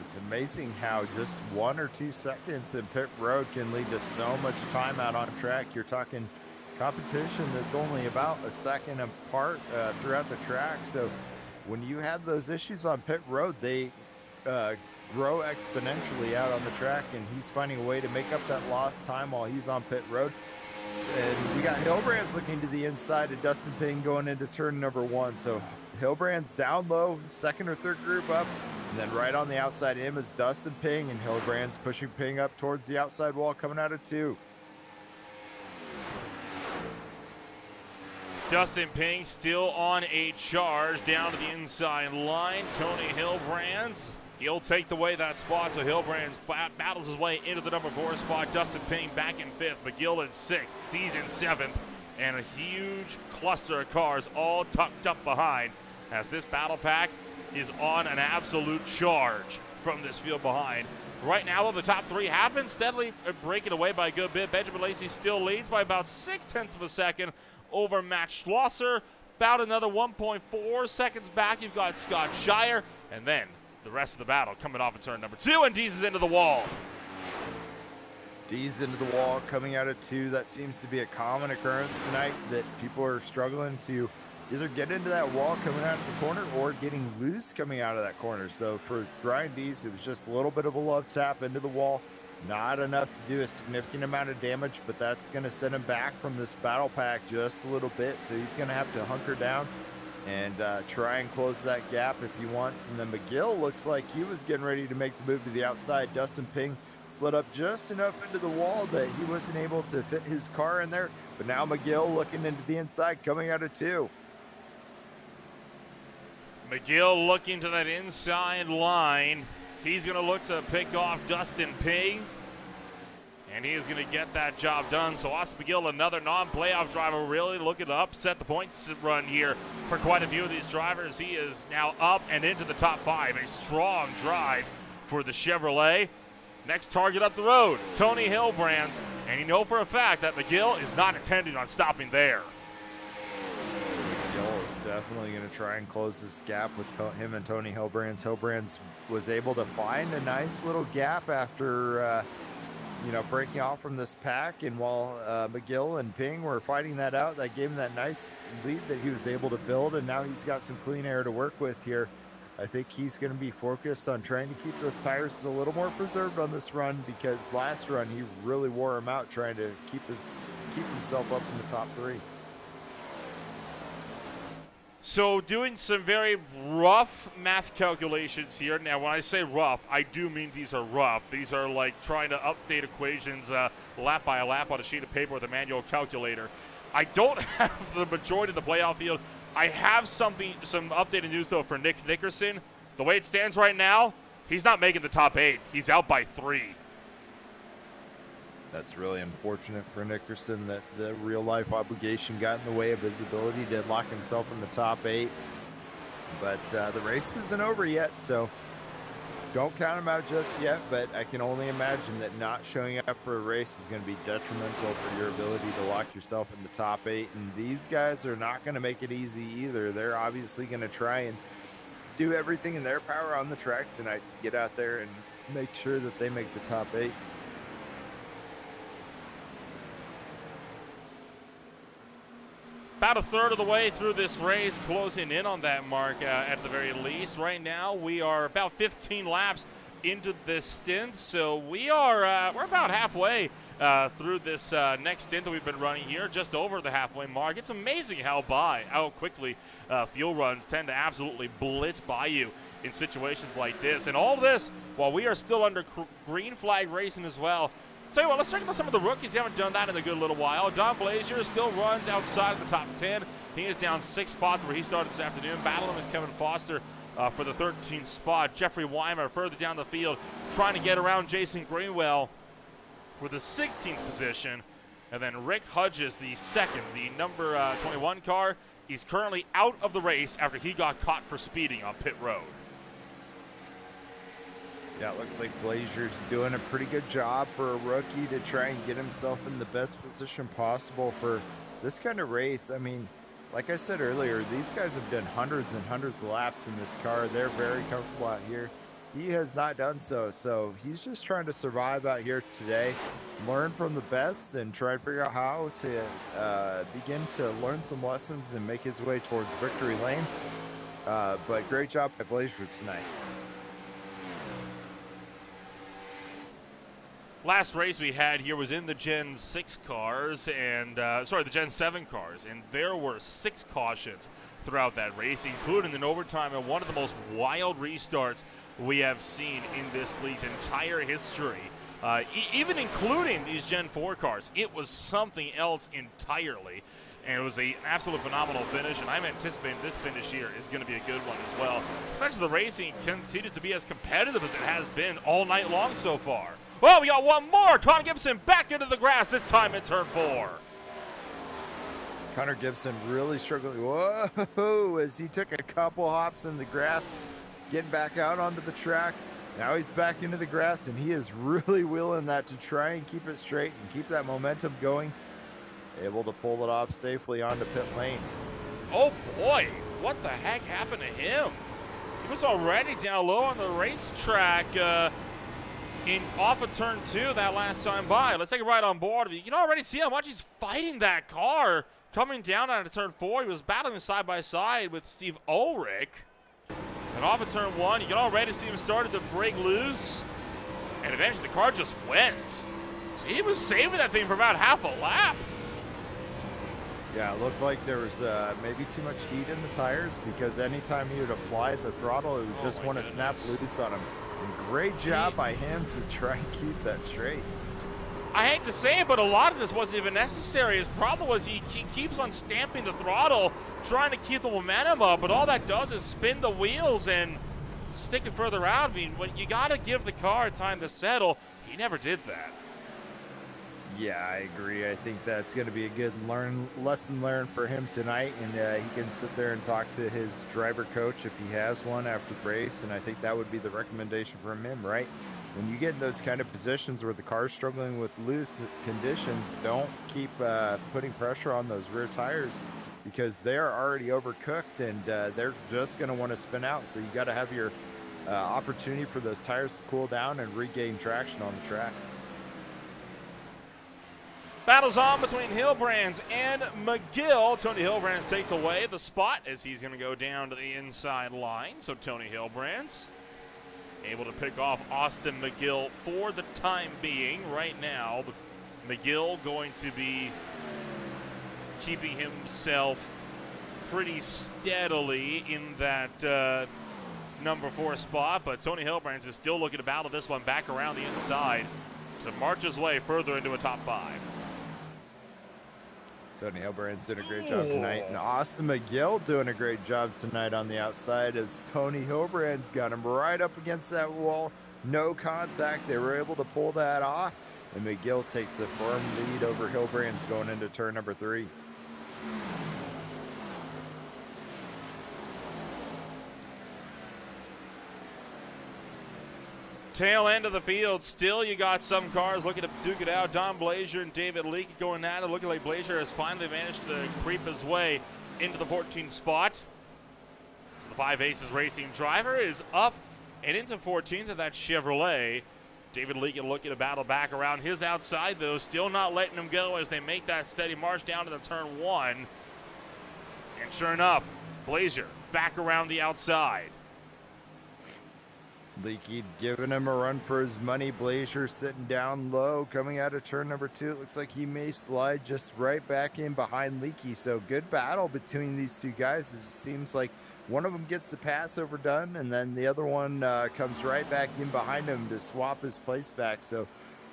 It's amazing how just 1 or 2 seconds in pit road can lead to so much time out on track. You're talking competition that's only about a second apart throughout the track. So when you have those issues on pit road, they grow exponentially out on the track, and he's finding a way to make up that lost time while he's on pit road. And we got Hillbrand's looking to the inside of Dustin Ping going into turn number 1. So Hillbrand's down low, second or third group up, and then right on the outside of him is Dustin Ping, and Hillbrand's pushing Ping up towards the outside wall coming out of 2. Dustin Ping still on a charge down to the inside line. Tony Hillbrands, he'll take away that spot, so Hillbrands battles his way into the number 4 spot. Dustin Ping back in 5th, McGill in 6th, D's in 7th, and a huge cluster of cars all tucked up behind as this battle pack is on an absolute charge from this field behind. Right now, though, the top 3 have been steadily breaking away by a good bit. Benjamin Lacey still leads by about 0.6 of a second over Matt Schlosser. About another 1.4 seconds back, you've got Scott Shire, and then the rest of the battle coming off of turn number 2, and Dees is into the wall. Dees into the wall coming out of 2. That seems to be a common occurrence tonight, that people are struggling to either get into that wall coming out of the corner or getting loose coming out of that corner. So for Brian Dees, it was just a little bit of a love tap into the wall. Not enough to do a significant amount of damage, but that's going to send him back from this battle pack just a little bit. So he's going to have to hunker down and try and close that gap if he wants. And then McGill looks like he was getting ready to make the move to the outside. Dustin Ping slid up just enough into the wall that he wasn't able to fit his car in there. But now McGill looking into the inside coming out of 2. McGill looking to that inside line. He's going to look to pick off Dustin Ping, and he is going to get that job done. So Austin McGill, another non-playoff driver, really looking to upset the points run here for quite a few of these drivers. He is now up and into the top 5. A strong drive for the Chevrolet. Next target up the road, Tony Hillbrands, and you know for a fact that McGill is not intending on stopping there. McGill is definitely going to try and close this gap with him and Tony Hillbrands. Hillbrands was able to find a nice little gap after, breaking off from this pack. And while McGill and Ping were fighting that out, that gave him that nice lead that he was able to build. And now he's got some clean air to work with here. I think he's going to be focused on trying to keep those tires a little more preserved on this run, because last run he really wore him out trying to keep himself up in the top 3. So doing some very rough math calculations here. Now, when I say rough, I do mean these are rough. These are like trying to update equations lap by lap on a sheet of paper with a manual calculator. I don't have the majority of the playoff field. I have some updated news, though, for Nick Nickerson. The way it stands right now, he's not making the top 8. He's out by 3. That's really unfortunate for Nickerson that the real-life obligation got in the way of his ability to lock himself in the top 8. But the race isn't over yet, so don't count him out just yet. But I can only imagine that not showing up for a race is going to be detrimental for your ability to lock yourself in the top 8. And these guys are not going to make it easy either. They're obviously going to try and do everything in their power on the track tonight to get out there and make sure that they make the top 8. About a third of the way through this race, closing in on that mark at the very least. Right now, we are about 15 laps into this stint, so we're about halfway through this next stint that we've been running here, just over the halfway mark. It's amazing how quickly fuel runs tend to absolutely blitz by you in situations like this. And all this while we are still under green flag racing as well. Tell you what, let's check out some of the rookies. They haven't done that in a good little while. Don Blazier still runs outside of the top 10. He is down 6 spots where he started this afternoon, battling with Kevin Foster for the 13th spot. Jeffrey Weimer further down the field, trying to get around Jason Greenwell with the 16th position. And then Rick Hudges, the second, the number 21 car, he's currently out of the race after he got caught for speeding on pit road. Yeah, it looks like Blazier's doing a pretty good job for a rookie to try and get himself in the best position possible for this kind of race. I mean, like I said earlier, these guys have done hundreds and hundreds of laps in this car. They're very comfortable out here. He has not done so he's just trying to survive out here today, learn from the best, and try and figure out how to begin to learn some lessons and make his way towards victory lane. But great job by Blazier tonight. Last race we had here was in the Gen 6 cars, and the Gen 7 cars, and there were 6 cautions throughout that race, including an overtime and one of the most wild restarts we have seen in this league's entire history. Even including these Gen 4 cars, it was something else entirely. And it was an absolute phenomenal finish, and I'm anticipating this finish here is going to be a good one as well. Especially the racing continues to be as competitive as it has been all night long so far. Well, we got one more. Connor Gibson back into the grass, this time in turn 4. Connor Gibson really struggling. Whoa, as he took a couple hops in the grass, getting back out onto the track. Now he's back into the grass, and he is really willing that to try and keep it straight and keep that momentum going. Able to pull it off safely onto pit lane. Oh boy, what the heck happened to him? He was already down low on the racetrack off of turn 2 that last time by. Let's take it right on board. You can already see how much he's fighting that car coming down out of turn 4. He was battling side by side with Steve Ulrich. And off of turn 1, you can already see him started to break loose. And eventually the car just went. So he was saving that thing for about half a lap. Yeah, it looked like there was maybe too much heat in the tires, because anytime he would apply the throttle, it would just want to snap loose on him. And great job by him to try and keep that straight. I hate to say it, but a lot of this wasn't even necessary. His problem was he keeps on stamping the throttle, trying to keep the momentum up, but all that does is spin the wheels and stick it further out. I mean, you got to give the car time to settle. He never did that. Yeah, I agree. I think that's going to be a good lesson learned for him tonight, and he can sit there and talk to his driver coach if he has one after the race, and I think that would be the recommendation from him, right? When you get in those kind of positions where the car's struggling with loose conditions, don't keep putting pressure on those rear tires, because they are already overcooked, and they're just going to want to spin out. So you got to have your opportunity for those tires to cool down and regain traction on the track. Battles on between Hilbrands and McGill. Tony Hilbrands takes away the spot as he's going to go down to the inside line. So Tony Hilbrands able to pick off Austin McGill for the time being. Right now, McGill going to be keeping himself pretty steadily in that number 4 spot, but Tony Hilbrands is still looking to battle this one back around the inside to march his way further into a top 5. Tony Hilbrands did a great job tonight, and Austin McGill doing a great job tonight on the outside as Tony Hilbrands got him right up against that wall. No contact. They were able to pull that off, and McGill takes the firm lead over Hilbrands going into turn number 3. Tail end of the field, still you got some cars looking to duke it out. Don Blazier and David Leake going at it, looking like Blazier has finally managed to creep his way into the 14th spot. The 5 Aces Racing driver is up and into 14th of that Chevrolet. David Leake looking to battle back around his outside, though, still not letting him go as they make that steady march down to the turn 1. And sure enough, Blazier back around the outside. Leakey giving him a run for his money. Blazier sitting down low, coming out of turn number 2. It looks like he may slide just right back in behind Leakey. So good battle between these two guys. It seems like one of them gets the pass overdone, and then the other one comes right back in behind him to swap his place back. So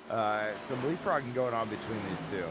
some leapfrogging going on between these two.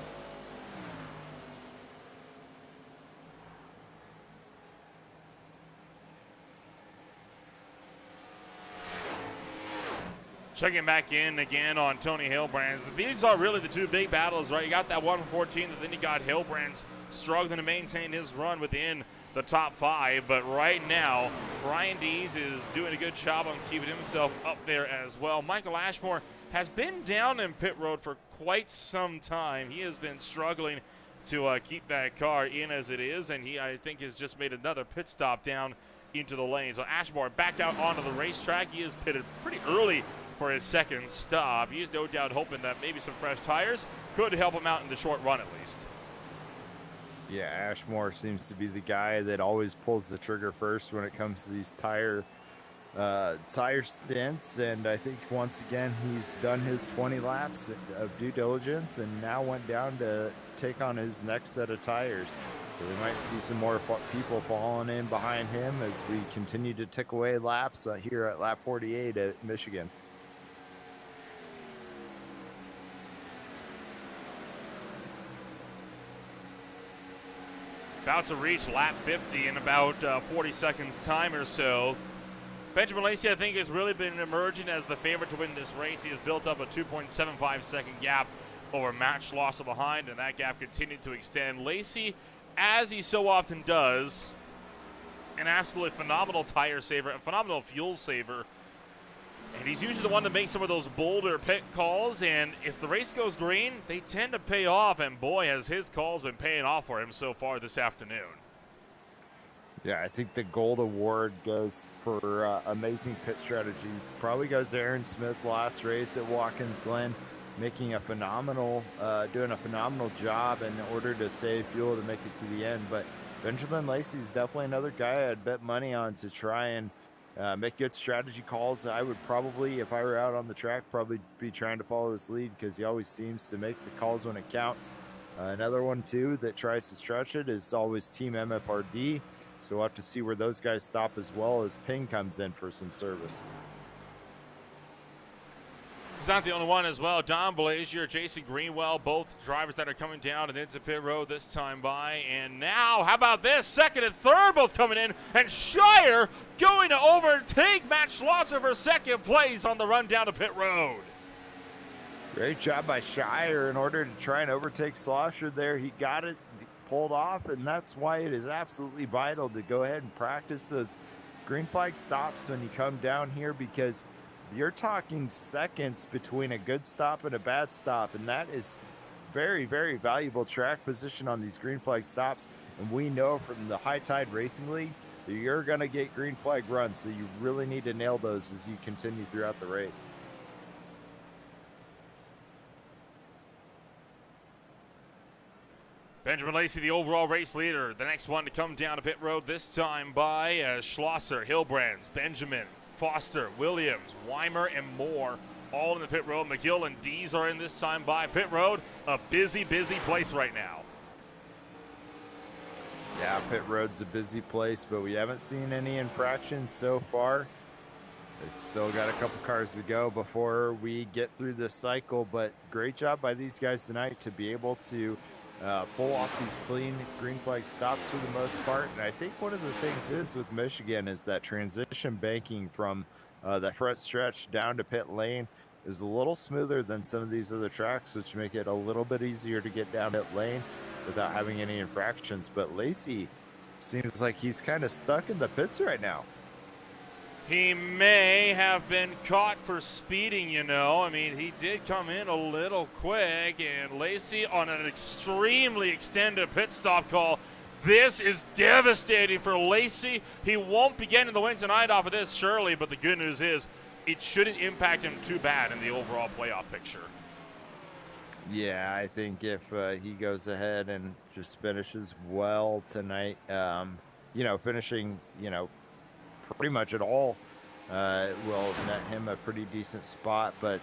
Checking back in again on Tony Hilbrands. These are really the two big battles, right? You got that 114, and then you got Hilbrands struggling to maintain his run within the top 5. But right now, Brian Dees is doing a good job on keeping himself up there as well. Michael Ashmore has been down in pit road for quite some time. He has been struggling to keep that car in as it is, and he, I think, has just made another pit stop down into the lane. So Ashmore backed out onto the racetrack. He is pitted pretty early for his second stop. He is no doubt hoping that maybe some fresh tires could help him out in the short run at least. Yeah, Ashmore seems to be the guy that always pulls the trigger first when it comes to these tire stints, and I think once again he's done his 20 laps of due diligence and now went down to take on his next set of tires. So we might see some more people falling in behind him as we continue to tick away laps here at lap 48 at Michigan. About to reach lap 50 in about 40 seconds time or so. Benjamin Lacey, I think, has really been emerging as the favorite to win this race. He has built up a 2.75 second gap over Matt Schlosser behind, and that gap continued to extend. Lacey, as he so often does, an absolutely phenomenal tire saver, a phenomenal fuel saver. And he's usually the one to make some of those bolder pit calls, and if the race goes green, they tend to pay off, and boy, has his calls been paying off for him so far this afternoon. Yeah, I think the gold award goes for amazing pit strategies. Probably goes to Aaron Smith last race at Watkins Glen, making a phenomenal, doing a phenomenal job in order to save fuel to make it to the end. But Benjamin Lacey is definitely another guy I'd bet money on to try and make good strategy calls. I would probably, if I were out on the track, probably be trying to follow his lead because he always seems to make the calls when it counts. Another one, too, that tries to stretch it is always Team MFRD. So we'll have to see where those guys stop as well as Ping comes in for some service. He's not the only one as well. Don Blazier, Jason Greenwell, both drivers that are coming down and into pit road this time by. And now, how about this? Second and third both coming in. And Shire going to overtake Matt Schlosser for second place on the run down to pit road. Great job by Shire in order to try and overtake Schlosser there. He got it pulled off, and that's why it is absolutely vital to go ahead and practice those green flag stops when you come down here, because you're talking seconds between a good stop and a bad stop, and that is very, very valuable track position on these green flag stops. And we know from the High Tide Racing League that you're going to get green flag runs, so you really need to nail those as you continue throughout the race. Benjamin Lacey, the overall race leader. The next one to come down to pit road this time by Schlosser, Hilbrands, Benjamin, Foster, Williams, Weimer, and more, all in the pit road. McGill and Dees are in this time by pit road. A busy, busy place right now. Yeah, pit road's a busy place, but we haven't seen any infractions so far. It's still got a couple cars to go before we get through this cycle, but great job by these guys tonight to be able to pull off these clean green flag stops for the most part. And I think one of the things is with Michigan is that transition banking from that front stretch down to pit lane is a little smoother than some of these other tracks, which make it a little bit easier to get down pit lane without having any infractions. But Lacey seems like he's kind of stuck in the pits right now. He may have been caught for speeding, you know. I mean, he did come in a little quick, and Lacey on an extremely extended pit stop call. This is devastating for Lacey. He won't be getting the win tonight off of this, surely, but the good news is it shouldn't impact him too bad in the overall playoff picture. Yeah, I think if he goes ahead and just finishes well tonight, finishing, pretty much at all will net him a pretty decent spot. But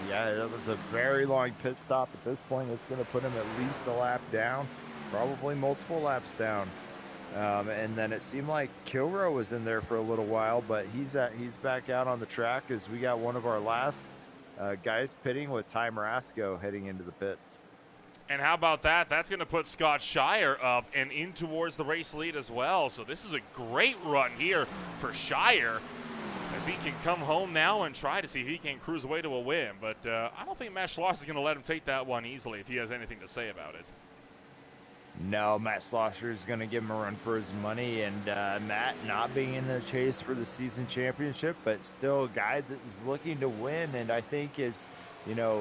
yeah, that was a very long pit stop. At this point, it's going to put him at least a lap down, probably multiple laps down. And then it seemed like Kilrow was in there for a little while, but he's back out on the track as we got one of our last guys pitting with Ty Marasco heading into the pits. And how about that? That's going to put Scott Shire up and in towards the race lead as well. So this is a great run here for Shire as he can come home now and try to see if he can cruise away to a win. But I don't think Matt Schloss is going to let him take that one easily if he has anything to say about it. No, Matt Slosher is going to give him a run for his money, and Matt not being in the chase for the season championship, but still a guy that is looking to win. And I think as you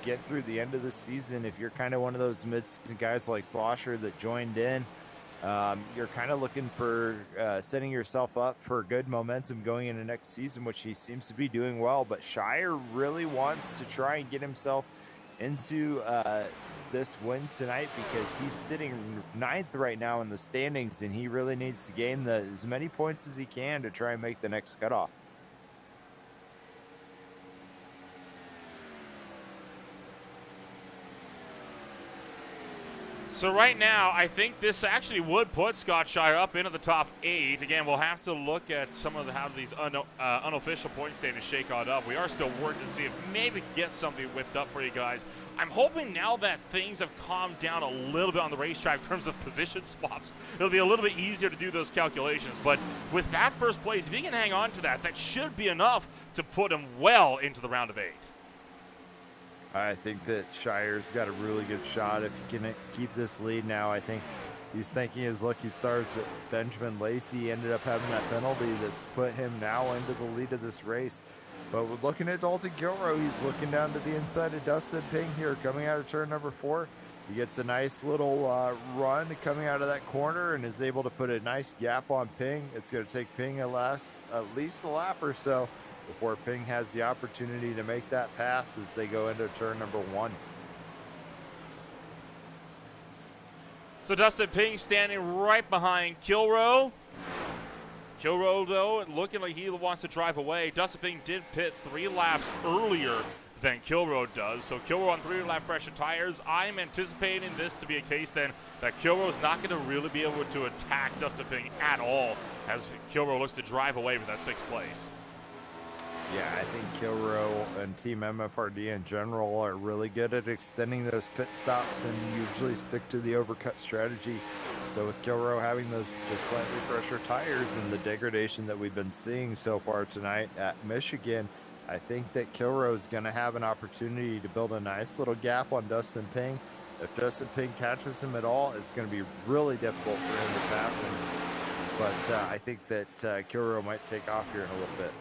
get through the end of the season, if you're kind of one of those mid-season guys like Slosher that joined in, you're kind of looking for setting yourself up for good momentum going into next season, which he seems to be doing well. But Shire really wants to try and get himself into this win tonight because he's sitting 9th right now in the standings, and he really needs to gain as many points as he can to try and make the next cutoff. So right now, I think this actually would put Scott Shire up into the top 8. Again, we'll have to look at some of how these unofficial point standings shake out up. We are still working to see if maybe get something whipped up for you guys. I'm hoping now that things have calmed down a little bit on the racetrack in terms of position swaps, it'll be a little bit easier to do those calculations. But with that first place, if he can hang on to that, that should be enough to put him well into the round of 8. I think that Shire's got a really good shot if he can keep this lead now. I think he's thanking his lucky stars that Benjamin Lacey ended up having that penalty that's put him now into the lead of this race. But we're looking at Dalton Gilroy. He's looking down to the inside of Dustin Ping here, coming out of turn number 4. He gets a nice little run coming out of that corner and is able to put a nice gap on Ping. It's going to take Ping at least a lap or so before Ping has the opportunity to make that pass as they go into turn number 1. So Dustin Ping standing right behind Kilroe. Kilroe, though, looking like he wants to drive away. Dustin Ping did pit 3 laps earlier than Kilroe does. So Kilroe on 3-lap pressure tires. I'm anticipating this to be a case then that Kilroe is not going to really be able to attack Dustin Ping at all as Kilroe looks to drive away with that 6th place. Yeah, I think Kilroe and Team MFRD in general are really good at extending those pit stops and usually stick to the overcut strategy. So with Kilroe having those slightly fresher tires and the degradation that we've been seeing so far tonight at Michigan, I think that Kilroe is going to have an opportunity to build a nice little gap on Dustin Ping. If Dustin Ping catches him at all, it's going to be really difficult for him to pass him. But I think that Kilroe might take off here in a little bit.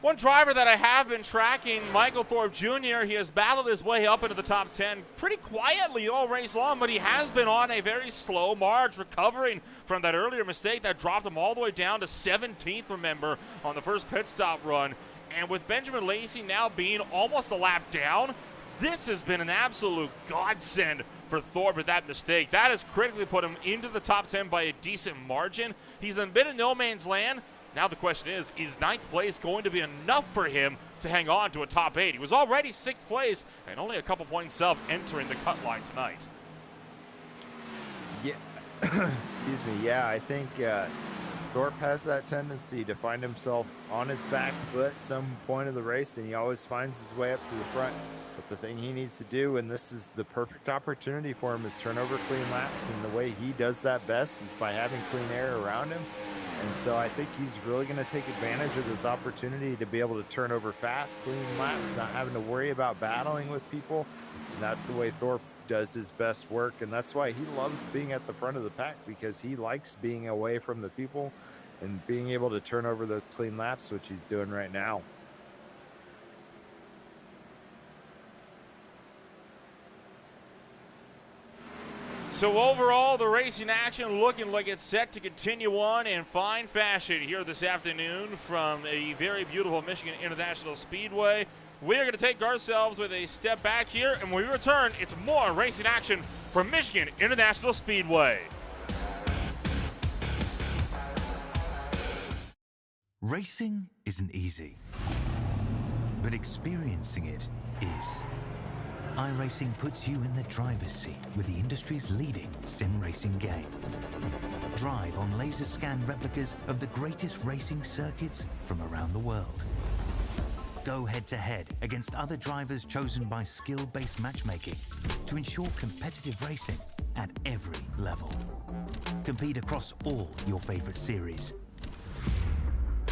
One driver that I have been tracking, Michael Thorpe Jr., he has battled his way up into the top 10 pretty quietly all race long, but he has been on a very slow march, recovering from that earlier mistake that dropped him all the way down to 17th, remember, on the first pit stop run. And with Benjamin Lacey now being almost a lap down, this has been an absolute godsend for Thorpe with that mistake. That has critically put him into the top 10 by a decent margin. He's in a bit of no man's land. Now the question is 9th place going to be enough for him to hang on to a top 8? He was already 6th place and only a couple points up entering the cut line tonight. Yeah, excuse me. Yeah, I think Thorpe has that tendency to find himself on his back foot some point of the race, and he always finds his way up to the front. But the thing he needs to do, and this is the perfect opportunity for him, is turn over clean laps. And the way he does that best is by having clean air around him. And so I think he's really going to take advantage of this opportunity to be able to turn over fast, clean laps, not having to worry about battling with people. And that's the way Thorpe does his best work. And that's why he loves being at the front of the pack, because he likes being away from the people and being able to turn over those clean laps, which he's doing right now. So overall, the racing action looking like it's set to continue on in fine fashion here this afternoon from a very beautiful Michigan International Speedway. We are going to take ourselves with a step back here, and when we return, it's more racing action from Michigan International Speedway. Racing isn't easy, but experiencing it is. iRacing puts you in the driver's seat with the industry's leading sim racing game. Drive on laser scan replicas of the greatest racing circuits from around the world. Go head-to-head against other drivers chosen by skill-based matchmaking to ensure competitive racing at every level. Compete across all your favorite series.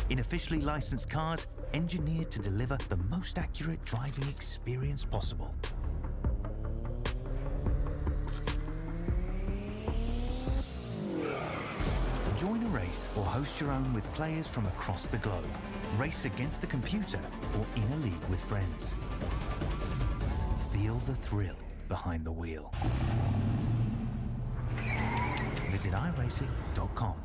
In officially licensed cars, engineered to deliver the most accurate driving experience possible. Join a race or host your own with players from across the globe. Race against the computer or in a league with friends. Feel the thrill behind the wheel. Visit iRacing.com.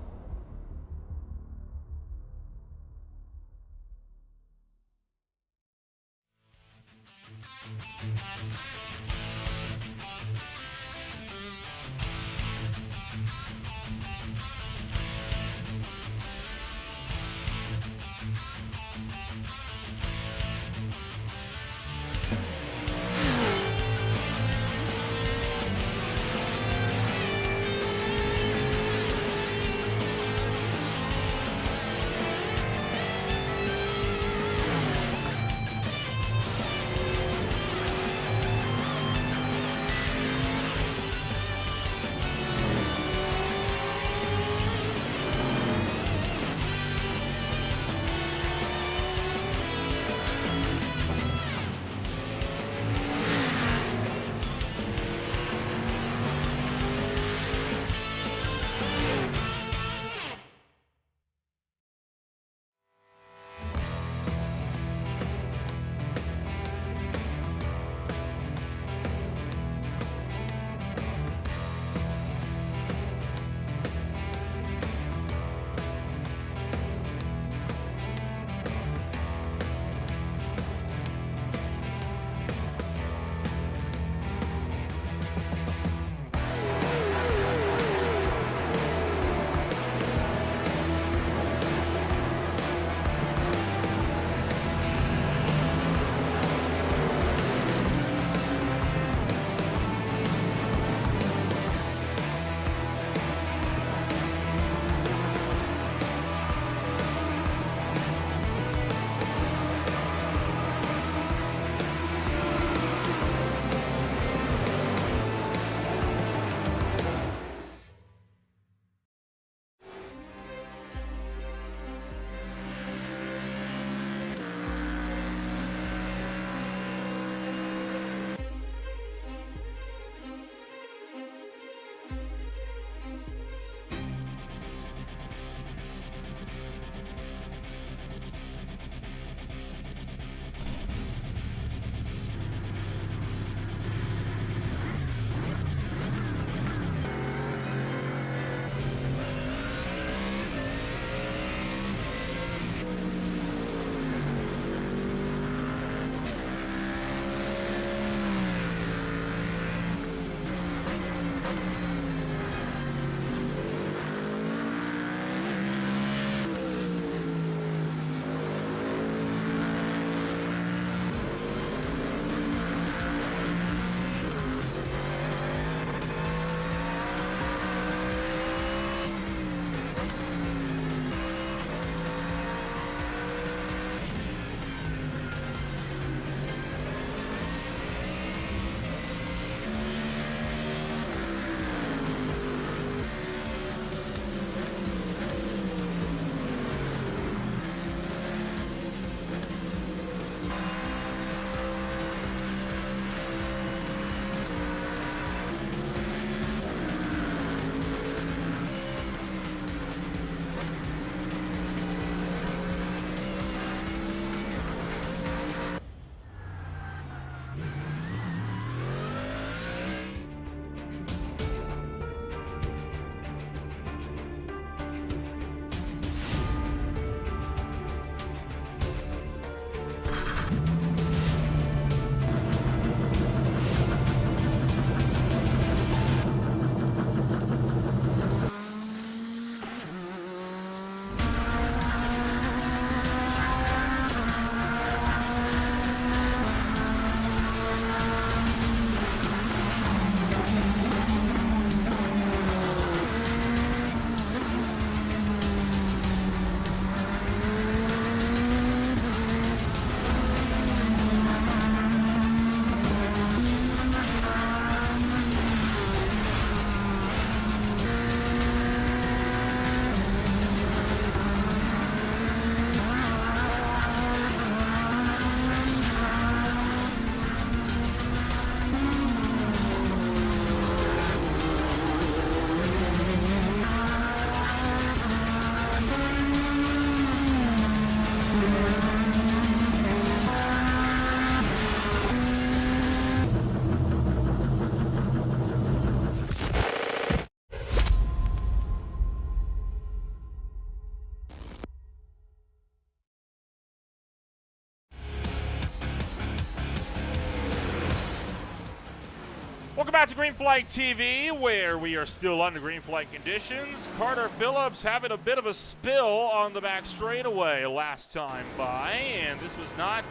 Welcome back to Green Flag TV, where we are still under green flag conditions. Carter Phillips having a bit of a spill on the back straightaway last time by, and this was not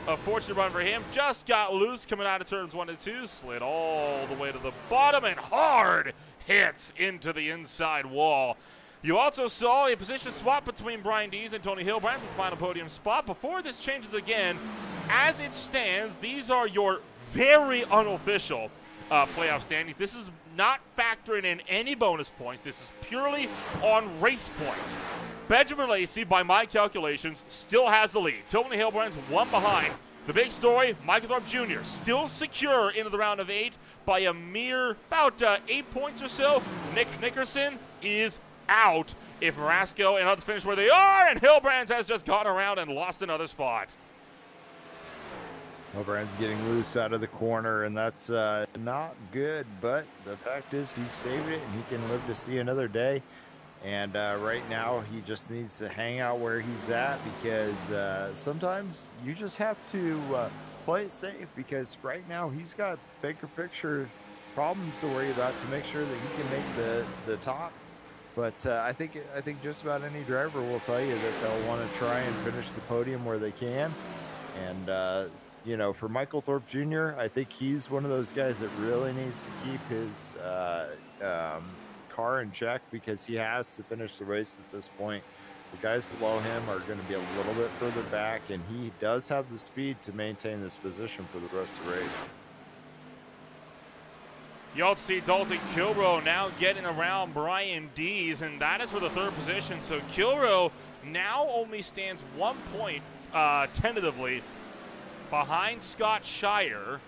a fortunate run for him. Just got loose coming out of turns 1 and 2, slid all the way to the bottom, and hard hit into the inside wall. You also saw a position swap between Brian Dees and Tony Hilbrand for the final podium spot. Before this changes again, as it stands, these are your very unofficial playoff standings. This is not factoring in any bonus points. This is purely on race points. Benjamin Lacey, by my calculations, still has the lead. Tony Hilbrand's 1 behind. The big story, Michael Thorpe Jr. still secure into the round of 8 by a mere about 8 points or so. Nick Nickerson is out if Marasco and others finish where they are, and Hilbrand has just gone around and lost another spot. Hilbrand's getting loose out of the corner, and that's not good, but the fact is he saved it, and he can live to see another day. And right now, he just needs to hang out where he's at, because sometimes you just have to play it safe, because right now he's got bigger picture problems to worry about to make sure that he can make the top. But I think just about any driver will tell you that they'll want to try and finish the podium where they can. And you know, for Michael Thorpe Jr., I think he's one of those guys that really needs to keep his car in check, because he has to finish the race at this point. The guys below him are going to be a little bit further back, and he does have the speed to maintain this position for the rest of the race. You also see Dalton Kilroe now getting around Brian Dees, and that is for the 3rd position. So Kilroe now only stands 1 point tentatively behind Scott Shire.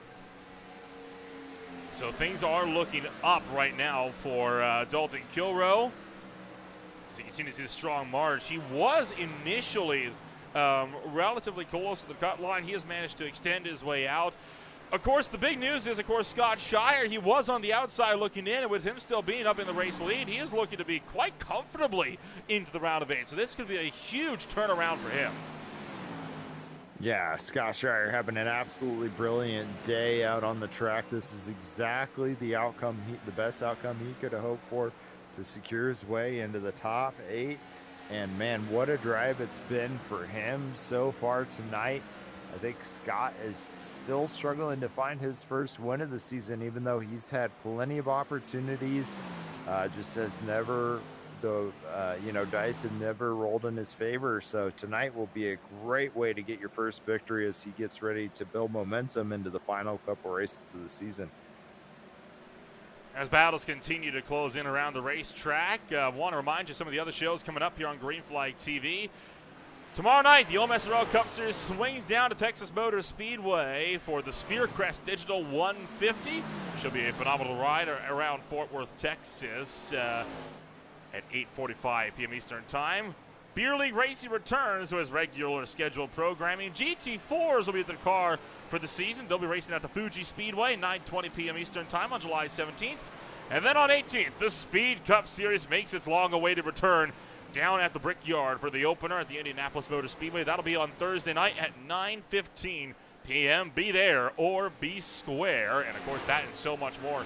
So things are looking up right now for Dalton Kilroe as he continues his strong march. He was initially relatively close to the cut line. He has managed to extend his way out. Of course, the big news is, of course, Scott Shire. He was on the outside looking in, and with him still being up in the race lead, he is looking to be quite comfortably into the round of 8. So this could be a huge turnaround for him. Yeah, Scott Shire having an absolutely brilliant day out on the track. This is exactly the outcome, the best outcome he could have hoped for to secure his way into the top 8. And man, what a drive it's been for him so far tonight. I think Scott is still struggling to find his first win of the season, even though he's had plenty of opportunities. Just has never, dice have never rolled in his favor. So tonight will be a great way to get your first victory as he gets ready to build momentum into the final couple races of the season. As battles continue to close in around the racetrack, I want to remind you some of the other shows coming up here on Green Flag TV. Tomorrow night, the OMSRL Cup Series swings down to Texas Motor Speedway for the Spearcrest Digital 150. Should be a phenomenal ride around Fort Worth, Texas at 8:45 p.m. Eastern Time. Beer League Racing returns to his regular scheduled programming. GT4s will be the car for the season. They'll be racing at the Fuji Speedway, 9:20 p.m. Eastern Time on July 17th. And then on 18th, the Speed Cup Series makes its long-awaited return down at the Brickyard for the opener at the Indianapolis Motor Speedway. That'll be on Thursday night at 9:15 p.m. Be there or be square. And, of course, that and so much more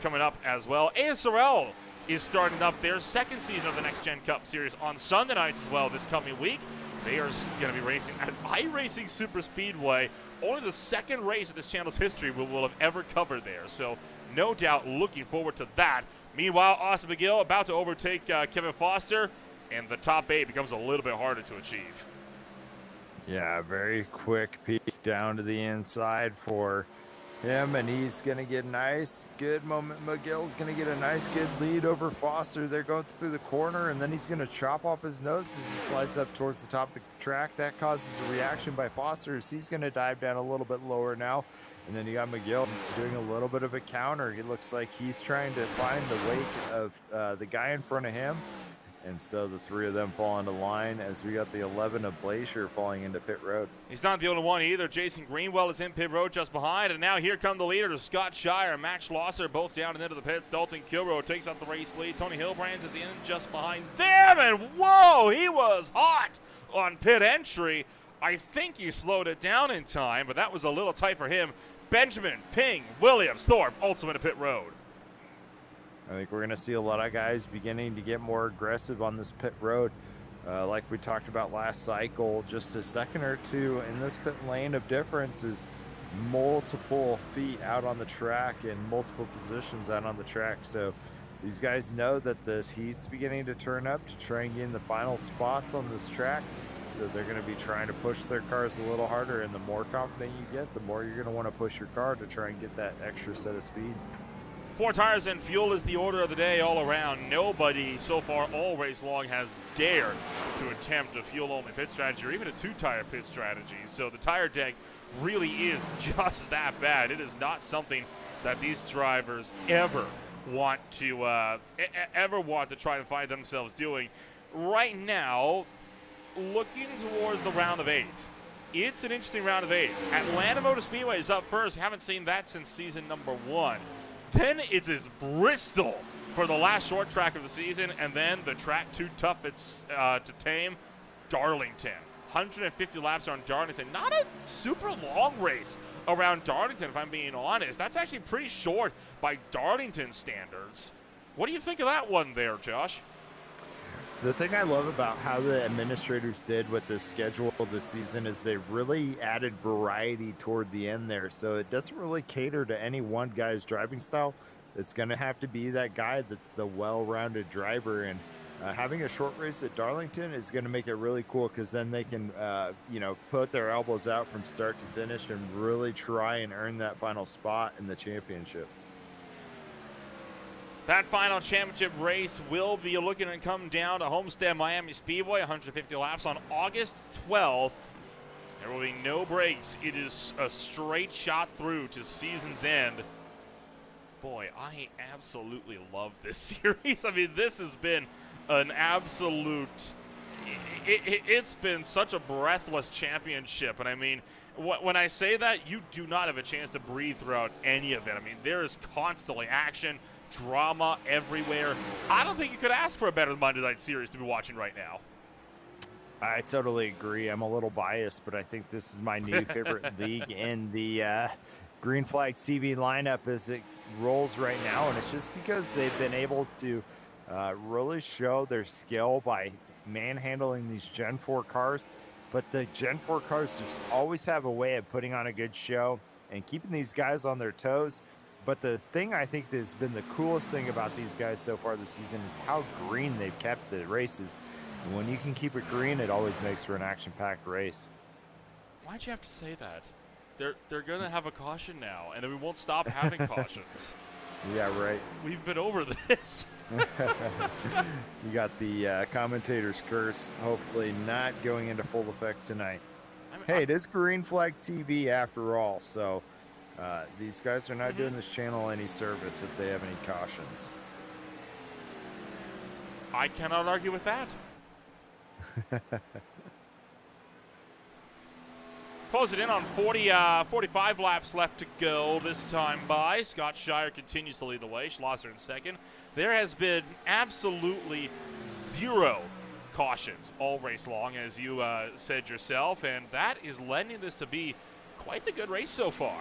coming up as well. HTRL is starting up their second season of the Next Gen Cup Series on Sunday nights as well this coming week. They are going to be racing at iRacing Super Speedway. Only the second race of this channel's history we'll have ever covered there. So no doubt looking forward to that. Meanwhile, Austin McGill about to overtake Kevin Foster, and the top 8 becomes a little bit harder to achieve. Yeah, very quick peek down to the inside for him, and he's going to get a nice, good moment. McGill's going to get a nice, good lead over Foster. They're going through the corner, and then he's going to chop off his nose as he slides up towards the top of the track. That causes a reaction by Foster, as he's going to dive down a little bit lower now. And then you got McGill doing a little bit of a counter. It looks like he's trying to find the wake of the guy in front of him. And so the 3 of them fall into line as we got the 11 of Blazier falling into pit road. He's not the only one either. Jason Greenwell is in pit road just behind. And now here come the leaders, Scott Shire and Max Schlosser, both down and into the pits. Dalton Kilroe takes out the race lead. Tony Hilbrand is in just behind them. And whoa, he was hot on pit entry. I think he slowed it down in time, but that was a little tight for him. Benjamin, Ping, Williams, Thorpe, ultimate to pit road. I think we're going to see a lot of guys beginning to get more aggressive on this pit road. Like we talked about last cycle, just a second or two in this pit lane of difference is multiple feet out on the track and multiple positions out on the track. So these guys know that this heat's beginning to turn up to try and get in the final spots on this track. So they're going to be trying to push their cars a little harder, and the more confident you get, the more you're going to want to push your car to try and get that extra set of speed. 4 tires and fuel is the order of the day all around. Nobody so far all race long has dared to attempt a fuel-only pit strategy or even a 2-tire pit strategy. So the tire deck really is just that bad. It is not something that these drivers ever want to try to find themselves doing. Right now, looking towards the round of 8. It's an interesting round of 8. Atlanta Motor Speedway is up first. Haven't seen that since season number 1. Then it's Bristol for the last short track of the season, and then the track too tough to tame, Darlington. 150 laps around Darlington. Not a super long race around Darlington, if I'm being honest. That's actually pretty short by Darlington standards. What do you think of that one there, Josh? The thing I love about how the administrators did with this schedule this season is they really added variety toward the end there. So it doesn't really cater to any one guy's driving style. It's going to have to be that guy that's the well-rounded driver. And having a short race at Darlington is going to make it really cool, because then they can, put their elbows out from start to finish and really try and earn that final spot in the championship. That final championship race will be looking to come down to Homestead Miami Speedway, 150 laps on August 12th. There will be no breaks. It is a straight shot through to season's end. Boy, I absolutely love this series. I mean, this has been an absolute... It's been such a breathless championship. And I mean, when I say that, you do not have a chance to breathe throughout any of it. I mean, there is constantly action, drama everywhere. I don't think you could ask for a better Monday Night Series to be watching right now. I totally agree. I'm a little biased, but I think this is my new favorite league in the Green Flag TV lineup as it rolls right now. And it's just because they've been able to really show their skill by manhandling these Gen 4 cars. But the Gen 4 cars just always have a way of putting on a good show and keeping these guys on their toes. But the thing I think that's been the coolest thing about these guys so far this season is how green they've kept the races. And when you can keep it green, it always makes for an action-packed race. Why'd you have to say that? They're going to have a caution now, and then we won't stop having cautions. Yeah, right. We've been over this. You got the commentator's curse, hopefully not going into full effect tonight. Hey, it is Green Flag TV after all, so these guys are not doing this channel any service if they have any cautions. I cannot argue with that. Close it in on 45 laps left to go this time by. Scott Shire continues to lead the way. Schlosser in second. There has been absolutely zero cautions all race long, as you said yourself, and that is lending this to be quite the good race so far.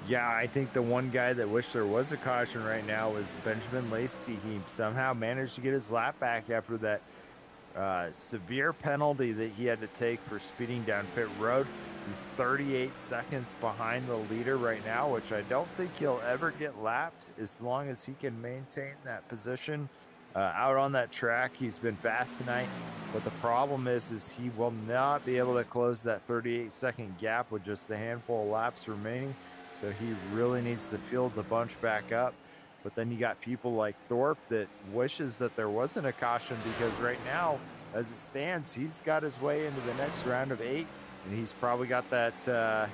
Yeah, I think the one guy that wished there was a caution right now is Benjamin Lacey. He somehow managed to get his lap back after that severe penalty that he had to take for speeding down pit road. He's 38 seconds behind the leader right now, which I don't think he'll ever get lapped as long as he can maintain that position out on that track. He's been fast tonight, but the problem is he will not be able to close that 38-second gap with just a handful of laps remaining. So he really needs to field the bunch back up. But then you got people like Thorpe that wishes that there wasn't a caution, because right now, as it stands, he's got his way into the next round of 8, and he's probably got that,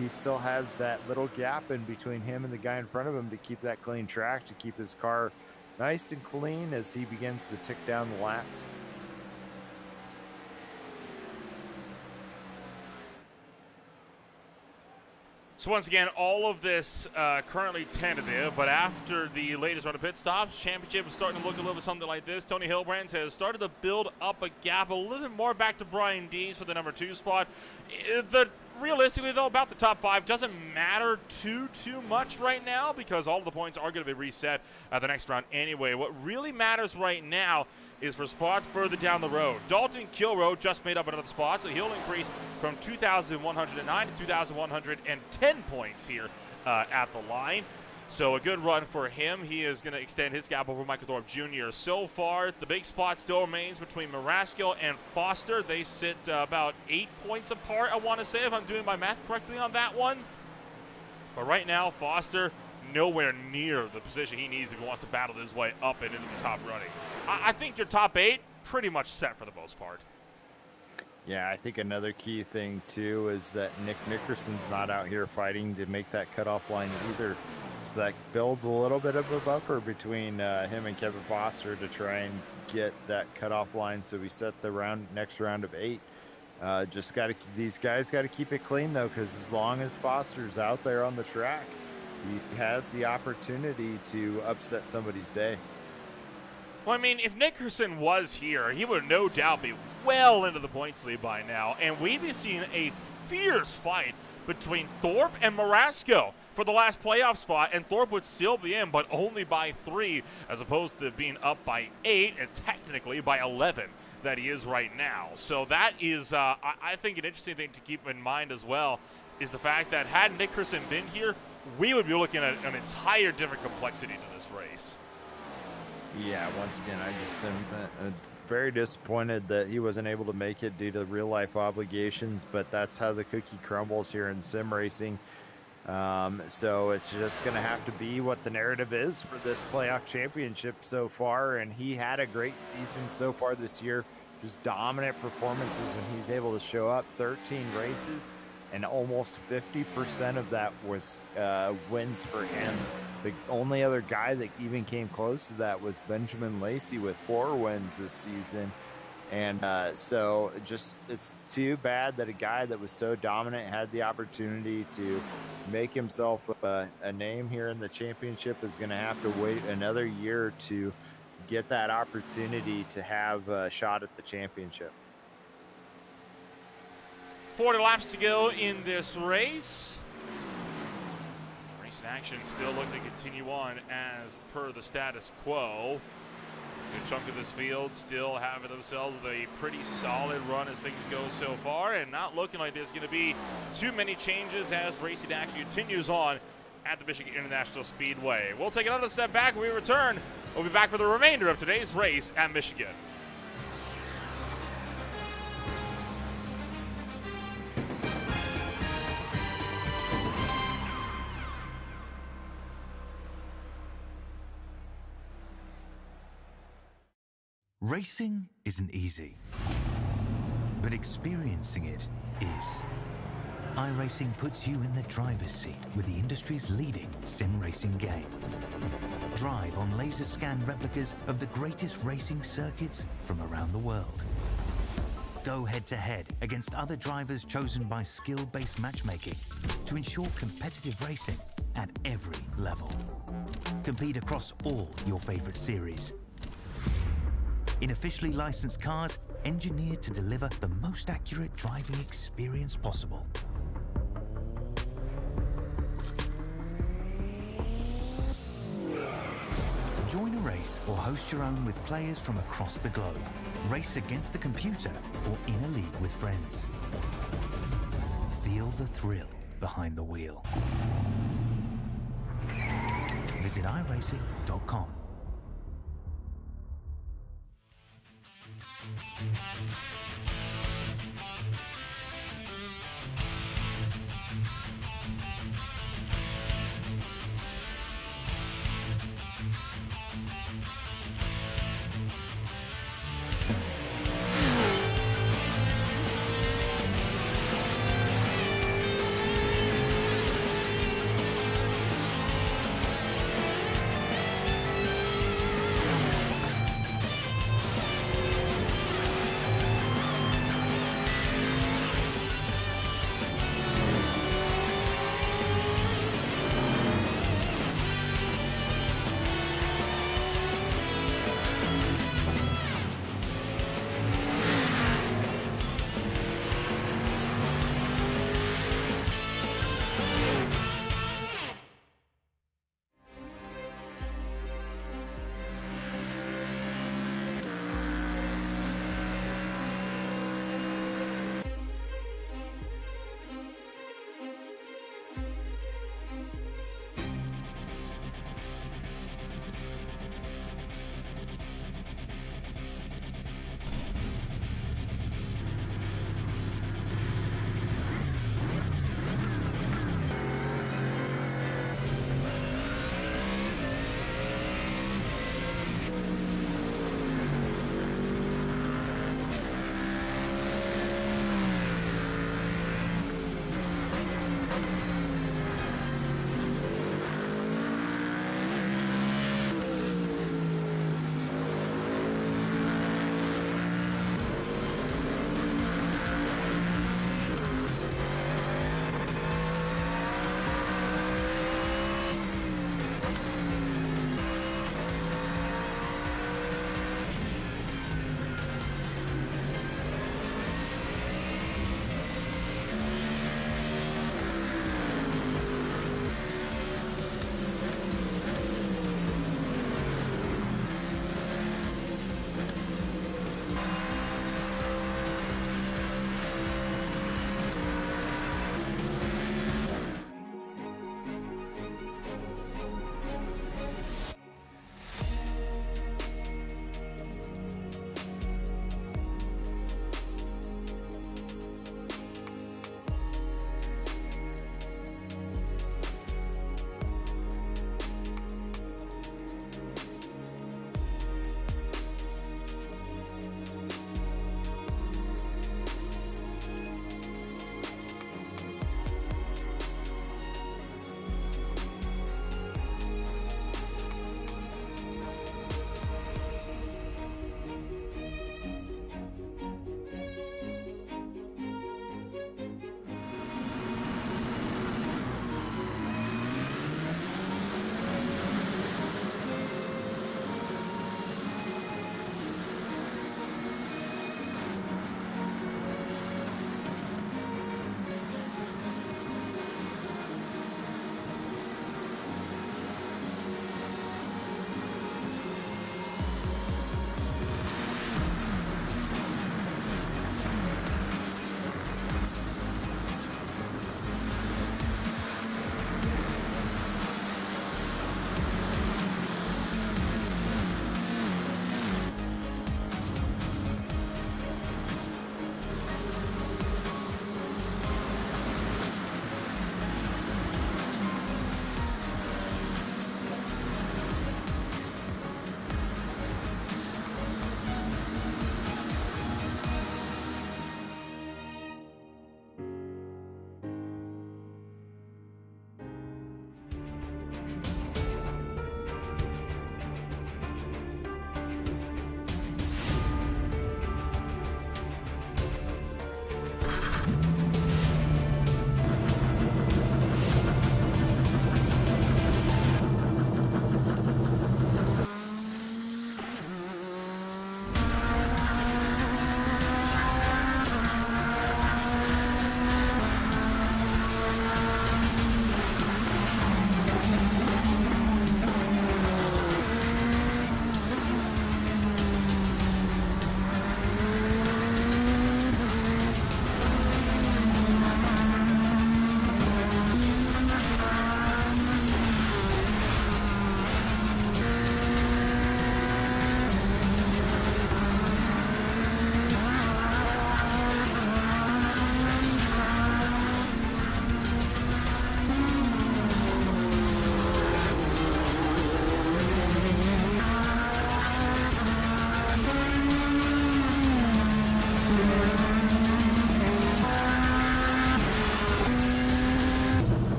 he still has that little gap in between him and the guy in front of him to keep that clean track, to keep his car nice and clean as he begins to tick down the laps. So once again, all of this currently tentative, but after the latest round of pit stops, championship is starting to look a little bit something like this. Tony Hilbrands has started to build up a gap a little bit more back to Brian Dees for the number 2 spot. The realistically, though, about the top 5 doesn't matter too much right now because all of the points are going to be reset at the next round anyway. What really matters right now is for spots further down the road. Dalton Kilroe just made up another spot, so he'll increase from 2,109 to 2,110 points here at the line. So a good run for him. He is going to extend his gap over Michael Thorpe Jr. So far, the big spot still remains between Marasco and Foster. They sit about 8 points apart, I want to say, if I'm doing my math correctly on that one. But right now, Foster nowhere near the position he needs if he wants to battle his way up and into the top running. I think your top 8 pretty much set for the most part. Yeah, I think another key thing, too, is that Nick Nickerson's not out here fighting to make that cutoff line either. So that builds a little bit of a buffer between him and Kevin Foster to try and get that cutoff line. So we set the next round of 8. These guys got to keep it clean, though, because as long as Foster's out there on the track, he has the opportunity to upset somebody's day. Well, I mean, if Nickerson was here, he would no doubt be well into the points lead by now, and we'd be seeing a fierce fight between Thorpe and Marasco for the last playoff spot, and Thorpe would still be in, but only by 3, as opposed to being up by 8 and technically by 11 that he is right now. So that is, I think, an interesting thing to keep in mind as well, is the fact that had Nickerson been here, we would be looking at an entire different complexity to this race. Yeah, once again, I just am very disappointed that he wasn't able to make it due to real-life obligations, but that's how the cookie crumbles here in sim racing. So it's just going to have to be what the narrative is for this playoff championship so far, and he had a great season so far this year. Just dominant performances when he's able to show up. 13 races, and almost 50% of that was wins for him. The only other guy that even came close to that was Benjamin Lacey with 4 wins this season. And so it's too bad that a guy that was so dominant had the opportunity to make himself a name here in the championship is going to have to wait another year to get that opportunity to have a shot at the championship. 40 laps to go in this race. Race in action still looking to continue on as per the status quo. Good chunk of this field still having themselves a pretty solid run as things go so far, and not looking like there's going to be too many changes as racing action continues on at the Michigan International Speedway. We'll take another step back when we return. We'll be back for the remainder of today's race at Michigan. Racing isn't easy, but experiencing it is. iRacing puts you in the driver's seat with the industry's leading sim racing game. Drive on laser scan replicas of the greatest racing circuits from around the world. Go head to head against other drivers chosen by skill-based matchmaking to ensure competitive racing at every level. Compete across all your favorite series. In officially licensed cars, engineered to deliver the most accurate driving experience possible. Join a race or host your own with players from across the globe. Race against the computer or in a league with friends. Feel the thrill behind the wheel. Visit iRacing.com.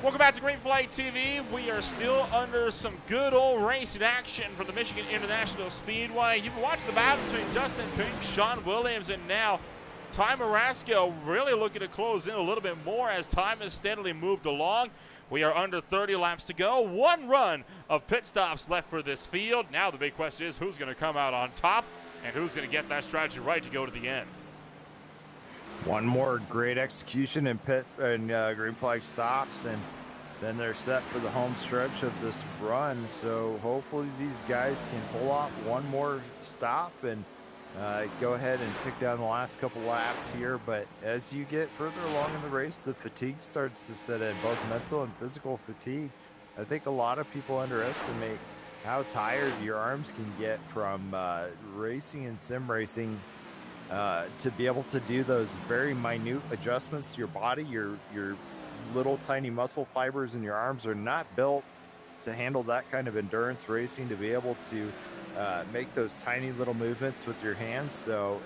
Welcome back to Green Flag TV. We are still under some good old racing action from the Michigan International Speedway. You've been watching the battle between Justin Pink, Sean Williams, and now Ty Marasco really looking to close in a little bit more as time has steadily moved along. We are under 30 laps to go. One run of pit stops left for this field. Now the big question is who's going to come out on top and who's going to get that strategy right to go to the end. One more great execution in pit and green flag stops, and then they're set for the home stretch of this run. So hopefully these guys can pull off one more stop and go ahead and tick down the last couple laps here. But as you get further along in the race, the fatigue starts to set in, both mental and physical fatigue. I think a lot of people underestimate how tired your arms can get from racing and sim racing. To be able to do those very minute adjustments to your body, your little tiny muscle fibers in your arms are not built to handle that kind of endurance racing, to be able to make those tiny little movements with your hands. So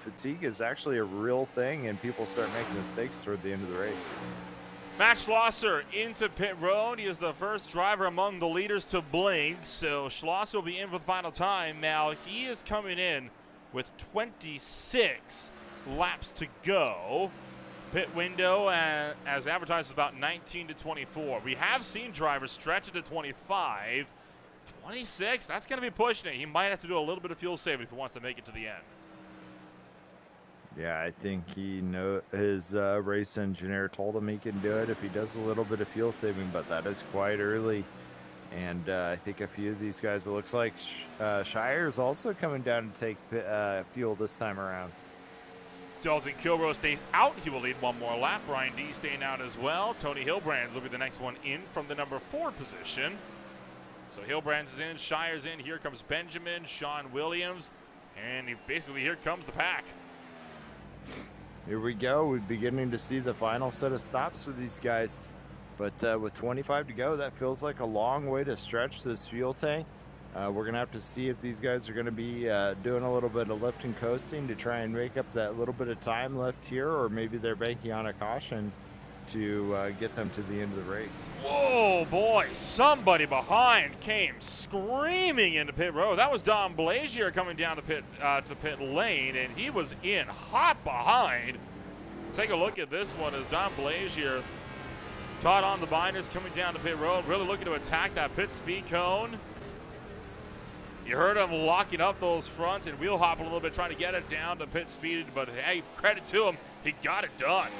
fatigue is actually a real thing, and people start making mistakes toward the end of the race. Matt Schlosser into pit road. He is the first driver among the leaders to blink, so Schlosser will be in for the final time. Now he is coming in with 26 laps to go. Pit window, as advertised, is about 19 to 24. We have seen drivers stretch it to 25. 26, that's going to be pushing it. He might have to do a little bit of fuel saving if he wants to make it to the end. Yeah, I think his race engineer told him he can do it if he does a little bit of fuel saving, but that is quite early. And I think a few of these guys, it looks like Shire is also coming down to take fuel this time around. Dalton Kilroe stays out. He will lead one more lap. Brian D staying out as well. Tony Hilbrands will be the next one in from the number 4 position. So Hilbrands is in, Shire's in. Here comes Benjamin, Sean Williams, and basically here comes the pack. Here we go. We're beginning to see the final set of stops for these guys. But with 25 to go, that feels like a long way to stretch this fuel tank. We're going to have to see if these guys are going to be doing a little bit of lift and coasting to try and make up that little bit of time left here, or maybe they're banking on a caution to get them to the end of the race. Whoa, boy, somebody behind came screaming into pit road. That was Don Blazier coming down to pit lane, and he was in hot behind. Take a look at this one as Don Blazier, Todd on the binders, coming down to pit road, really looking to attack that pit speed cone. You heard him locking up those fronts and wheel hop a little bit, trying to get it down to pit speed, but hey, credit to him, he got it done.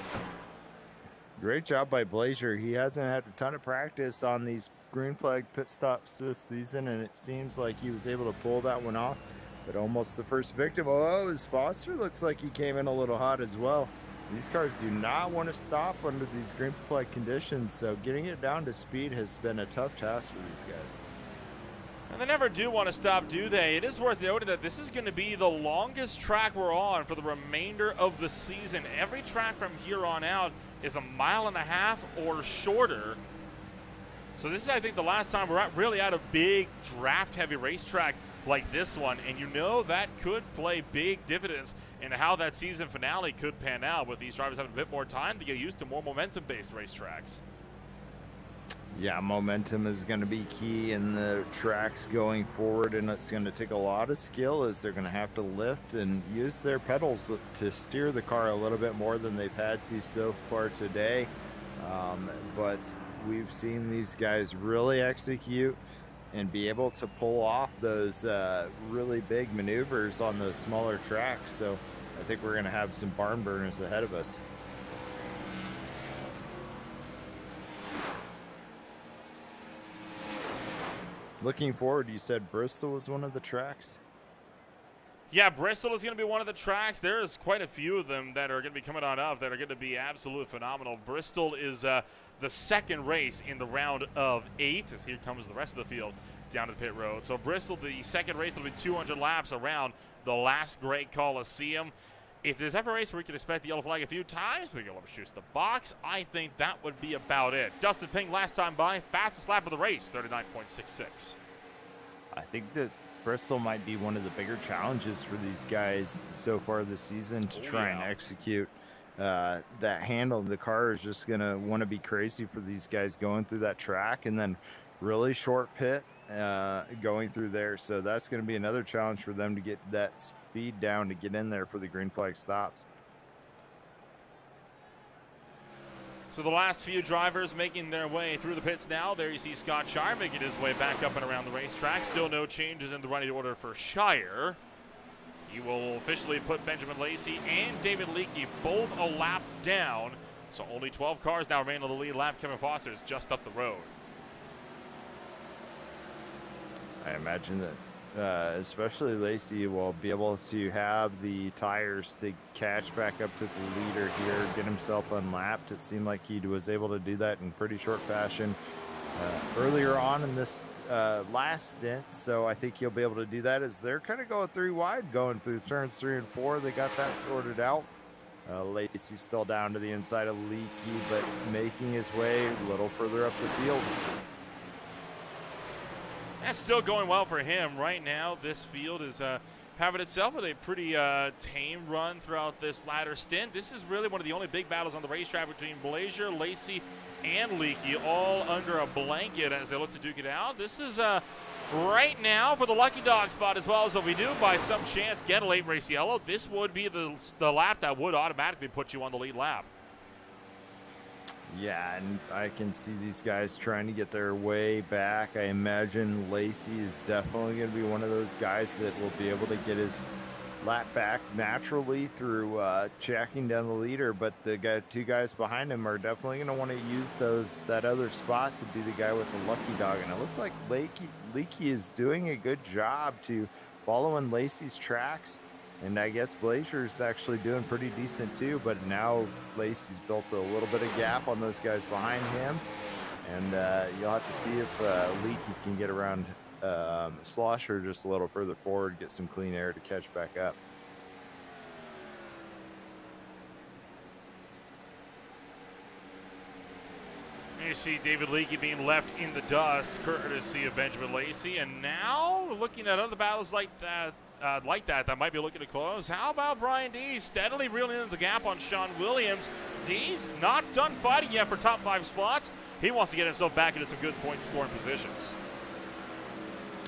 Great job by Blazier. He hasn't had a ton of practice on these green flag pit stops this season, and it seems like he was able to pull that one off, but almost the first victim. Oh, his Foster looks like he came in a little hot as well. These cars do not want to stop under these green flag conditions, so getting it down to speed has been a tough task for these guys. And they never do want to stop, do they? It is worth noting that this is going to be the longest track we're on for the remainder of the season. Every track from here on out is 1.5 miles or shorter. So this is, I think, the last time we're really at a big draft-heavy racetrack like this one, and you know that could play big dividends in how that season finale could pan out, with these drivers having a bit more time to get used to more momentum-based racetracks. Yeah, momentum is going to be key in the tracks going forward, and it's going to take a lot of skill as they're going to have to lift and use their pedals to steer the car a little bit more than they've had to so far today. But we've seen these guys really execute and be able to pull off those really big maneuvers on those smaller tracks. So I think we're going to have some barn burners ahead of us. Looking forward, you said Bristol was one of the tracks? Yeah, Bristol is going to be one of the tracks. There's quite a few of them that are going to be coming on up that are going to be absolutely phenomenal. Bristol is the second race in the round of 8, as here comes the rest of the field down to the pit road. So Bristol, the second race, will be 200 laps around the last great Coliseum. If there's ever a race where we can expect the yellow flag a few times, we can overshoot the box, I think that would be about it. Dustin Ping, last time by, fastest lap of the race, 39.66. I think that Bristol might be one of the bigger challenges for these guys so far this season to try and execute that handle. The car is just going to want to be crazy for these guys going through that track, and then really short pit going through there. So that's going to be another challenge for them to get that speed down to get in there for the green flag stops. So the last few drivers making their way through the pits now. There you see Scott Shire making his way back up and around the racetrack. Still no changes in the running order for Shire. He will officially put Benjamin Lacey and David Leakey both a lap down. So only 12 cars now remain on the lead lap. Kevin Foster is just up the road. I imagine that especially Lacey will be able to have the tires to catch back up to the leader here, get himself unlapped. It seemed like he was able to do that in pretty short fashion earlier on in this last stint, so I think he'll be able to do that as they're kind of going 3 wide, going through turns 3 and 4. They got that sorted out. Lacey's still down to the inside of Leakey, but making his way a little further up the field. That's still going well for him right now. This field is having itself with a pretty tame run throughout this latter stint. This is really one of the only big battles on the racetrack between Blazier, Lacey, and Leakey, all under a blanket as they look to duke it out. This is right now for the lucky dog spot as well. So if we do by some chance get a late race yellow, this would be the lap that would automatically put you on the lead lap. Yeah, and I can see these guys trying to get their way back. I imagine Lacey is definitely going to be one of those guys that will be able to get his lap back naturally through checking down the leader, but the 2 guys behind him are definitely going to want to use that other spot to be the guy with the lucky dog. And it looks like Leakey is doing a good job to follow in Lacey's tracks. And I guess Blazier's actually doing pretty decent too, but now Lacey's built a little bit of gap on those guys behind him. And you'll have to see if Leakey can get around Slosher just a little further forward, get some clean air to catch back up. You see David Leakey being left in the dust, courtesy of Benjamin Lacey. And now, looking at other battles like that might be looking to close. How about Brian Dees steadily reeling into the gap on Sean Williams? Dees not done fighting yet for top 5 spots. He wants to get himself back into some good point scoring positions.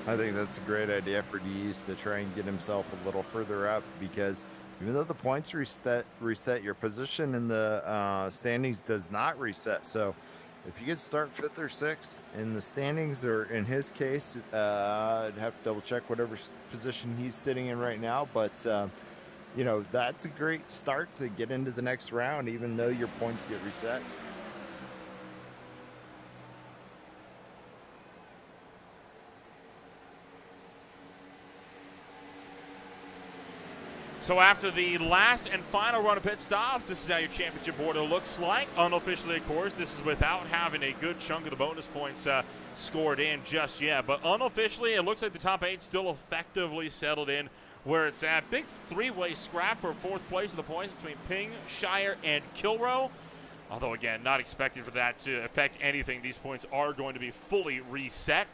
I think that's a great idea for Dees to try and get himself a little further up, because even though the points reset, your position in the standings does not reset. So if you could start 5th or 6th in the standings, or in his case, I'd have to double check whatever position he's sitting in right now. But, you know, that's a great start to get into the next round, even though your points get reset. So after the last and final run of pit stops, this is how your championship order looks like. Unofficially, of course, this is without having a good chunk of the bonus points scored in just yet. But unofficially, it looks like the top 8 still effectively settled in where it's at. Big 3-way scrap for 4th place in the points between Ping, Shire, and Kilroe. Although, again, not expected for that to affect anything. These points are going to be fully reset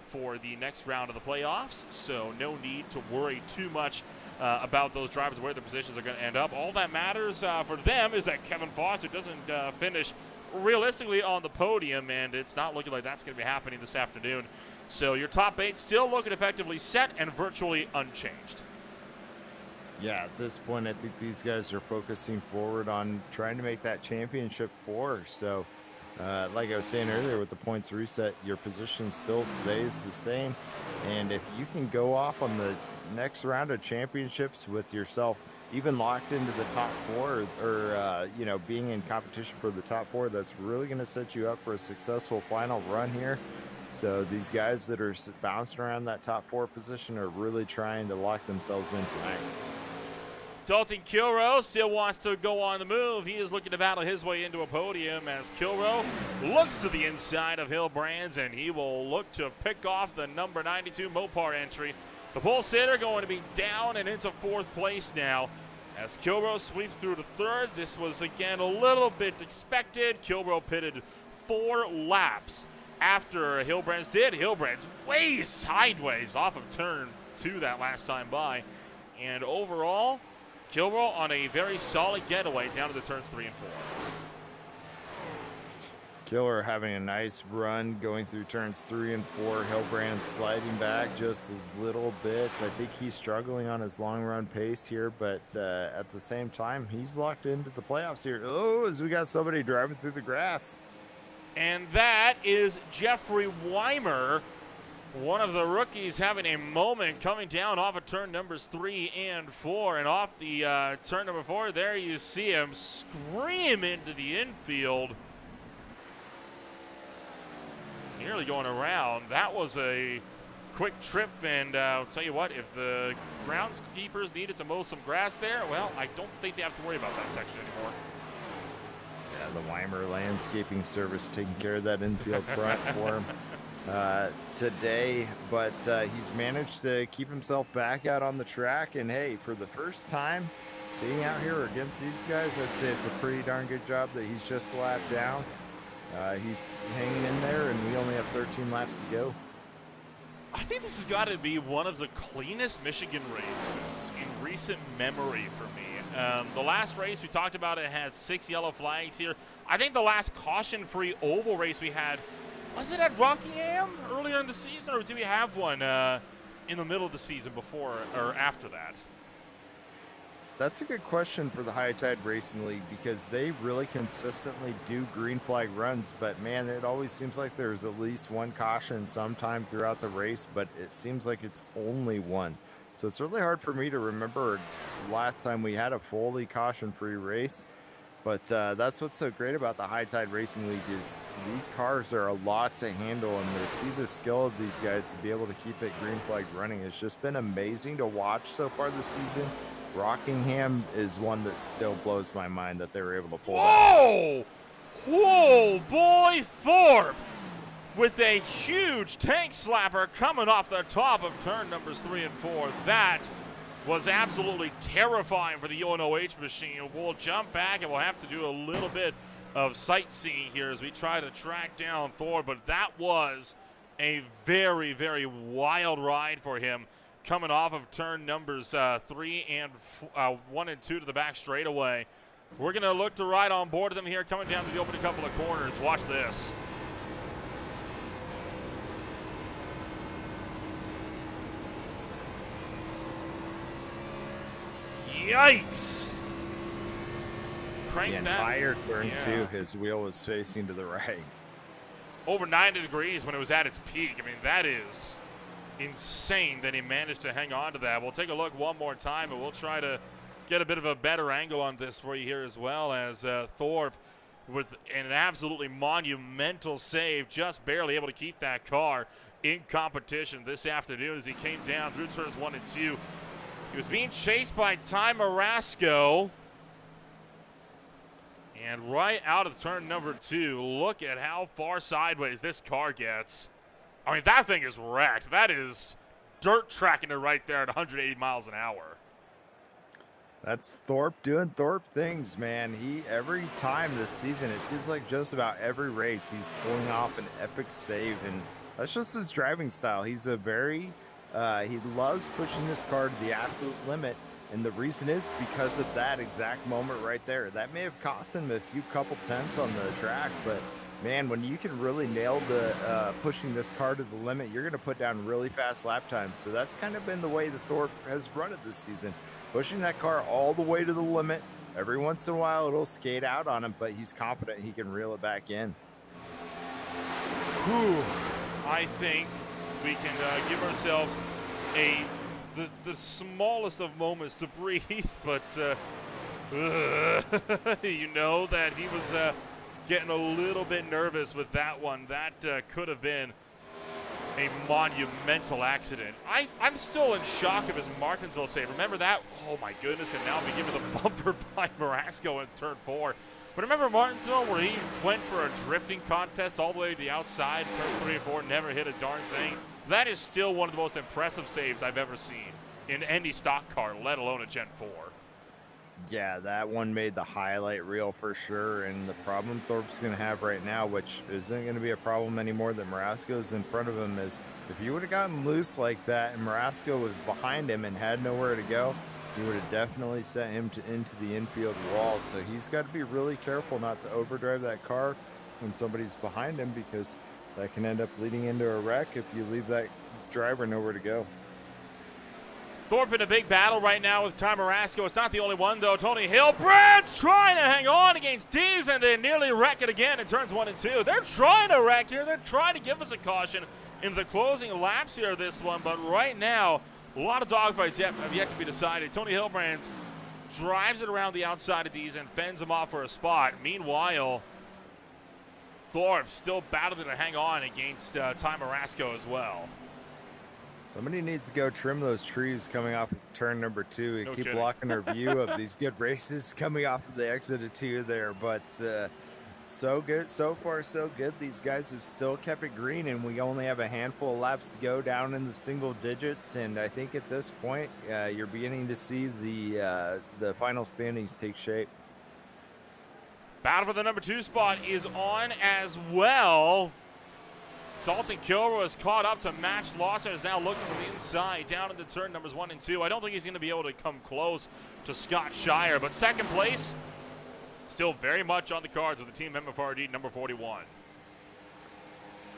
for the next round of the playoffs. So no need to worry too much about those drivers, where their positions are going to end up. All that matters for them is that Kevin Foster doesn't finish realistically on the podium, and it's not looking like that's going to be happening this afternoon. So your top 8 still looking effectively set and virtually unchanged. Yeah, at this point, I think these guys are focusing forward on trying to make that championship 4. So, like I was saying earlier, with the points reset, your position still stays the same. And if you can go off on the next round of championships with yourself even locked into the top 4, or you know, being in competition for the top 4, that's really going to set you up for a successful final run here. So these guys that are bouncing around that top 4 position are really trying to lock themselves in tonight. Dalton Kilroe still wants to go on the move. He is looking to battle his way into a podium as Kilroe looks to the inside of Hillbrands, and he will look to pick off the number 92 Mopar entry. The pole sitter going to be down and into 4th place now as Kilroe sweeps through to 3rd. This was, again, a little bit expected. Kilroe pitted 4 laps after Hillbrands did. Hillbrands way sideways off of turn 2 that last time by. And overall, Kilroy on a very solid getaway down to the turns 3 and 4. Killer having a nice run going through turns 3 and 4. Hillbrand sliding back just a little bit. I think he's struggling on his long run pace here, but at the same time, he's locked into the playoffs here. Oh, as we got somebody driving through the grass. And that is Jeffrey Weimer, one of the rookies having a moment coming down off of turn numbers 3 and 4. And off the turn number 4, there you see him scream into the infield. Nearly going around. That was a quick trip, and I'll tell you what, if the groundskeepers needed to mow some grass there, well, I don't think they have to worry about that section anymore. Yeah, the Weimer Landscaping Service taking care of that infield front for him today, but he's managed to keep himself back out on the track, and hey, for the first time being out here against these guys, I'd say it's a pretty darn good job that he's just slapped down. He's hanging in there, and we only have 13 laps to go. I think this has got to be one of the cleanest Michigan races in recent memory for me. The last race we talked about, it had 6 yellow flags here. I think the last caution-free oval race we had, was it at Rockingham earlier in the season, or did we have one in the middle of the season before or after that? That's a good question for the High Tide Racing League, because they really consistently do green flag runs, but man, it always seems like there's at least one caution sometime throughout the race, but it seems like it's only one. So it's really hard for me to remember last time we had a fully caution-free race, but that's what's so great about the High Tide Racing League is these cars are a lot to handle, and to see the skill of these guys to be able to keep it green flag running. It's just been amazing to watch so far this season. Rockingham is one that still blows my mind that they were able to pull that. Whoa, boy, Thorpe with a huge tank slapper coming off the top of turn numbers 3 and 4. That was absolutely terrifying for the UNOH machine. We'll jump back and we'll have to do a little bit of sightseeing here as we try to track down Thorpe, but that was a very, very wild ride for him, coming off of turn numbers 3 and 1 and 2 to the back straightaway. We're going to look to ride on board of them here, coming down to the opening couple of corners. Watch this. Yikes! Crank the that. entire turn Yeah. 2, his wheel was facing to the right. Over 90 degrees when it was at its peak. I mean, that is insane that he managed to hang on to that. We'll take a look one more time, and we'll try to get a bit of a better angle on this for you here, as well as Thorpe with an absolutely monumental save, just barely able to keep that car in competition this afternoon as he came down through turns 1 and 2. He was being chased by Ty Marasco, and right out of turn number 2, look at how far sideways this car gets. I mean, that thing is wrecked. That is dirt tracking it right there at 180 miles an hour. That's Thorpe doing Thorpe things, man. Every time this season, it seems like just about every race, he's pulling off an epic save, and that's just his driving style. He's a very, he loves pushing this car to the absolute limit, and the reason is because of that exact moment right there. That may have cost him a few couple tenths on the track, but man, when you can really nail the pushing this car to the limit, you're going to put down really fast lap times. So that's kind of been the way that Thorpe has run it this season, pushing that car all the way to the limit. Every once in a while, it'll skate out on him, but he's confident he can reel it back in. Whew. I think we can give ourselves the smallest of moments to breathe, but you know that he was getting a little bit nervous with that one. That could have been a monumental accident. I'm still in shock of his Martinsville save. Remember that? Oh my goodness, and now be given the bumper by Marasco in turn 4. But remember Martinsville where he went for a drifting contest all the way to the outside, turns 3 and 4, never hit a darn thing? That is still one of the most impressive saves I've ever seen in any stock car, let alone a Gen 4. Yeah, that one made the highlight reel for sure, and the problem Thorpe's going to have right now, which isn't going to be a problem anymore that Marasco's in front of him, is if he would have gotten loose like that and Marasco was behind him and had nowhere to go, he would have definitely sent him into the infield wall. So he's got to be really careful not to overdrive that car when somebody's behind him, because that can end up leading into a wreck if you leave that driver nowhere to go. Thorpe in a big battle right now with Ty Marasco. It's not the only one, though. Tony Hilbrandt's trying to hang on against Dees, and they nearly wreck it again in turns 1 and 2. They're trying to wreck here. They're trying to give us a caution in the closing laps here of this one, but right now, a lot of dogfights have yet to be decided. Tony Hilbrandt's drives it around the outside of Dees and fends him off for a spot. Meanwhile, Thorpe still battling to hang on against Ty Marasco as well. Somebody needs to go trim those trees coming off of turn number 2 and No keep kidding. blocking our view of these good races coming off of the exit of 2 there. But so good. So far, so good. These guys have still kept it green, and we only have a handful of laps to go down in the single digits. And I think at this point, you're beginning to see the final standings take shape. Battle for the number 2 spot is on as well. Dalton Kilroy is caught up to Matt Schlosser, is now looking from the inside down into turn numbers 1 and 2. I don't think he's going to be able to come close to Scott Shire, but second place still very much on the cards with the team MFRD number 41.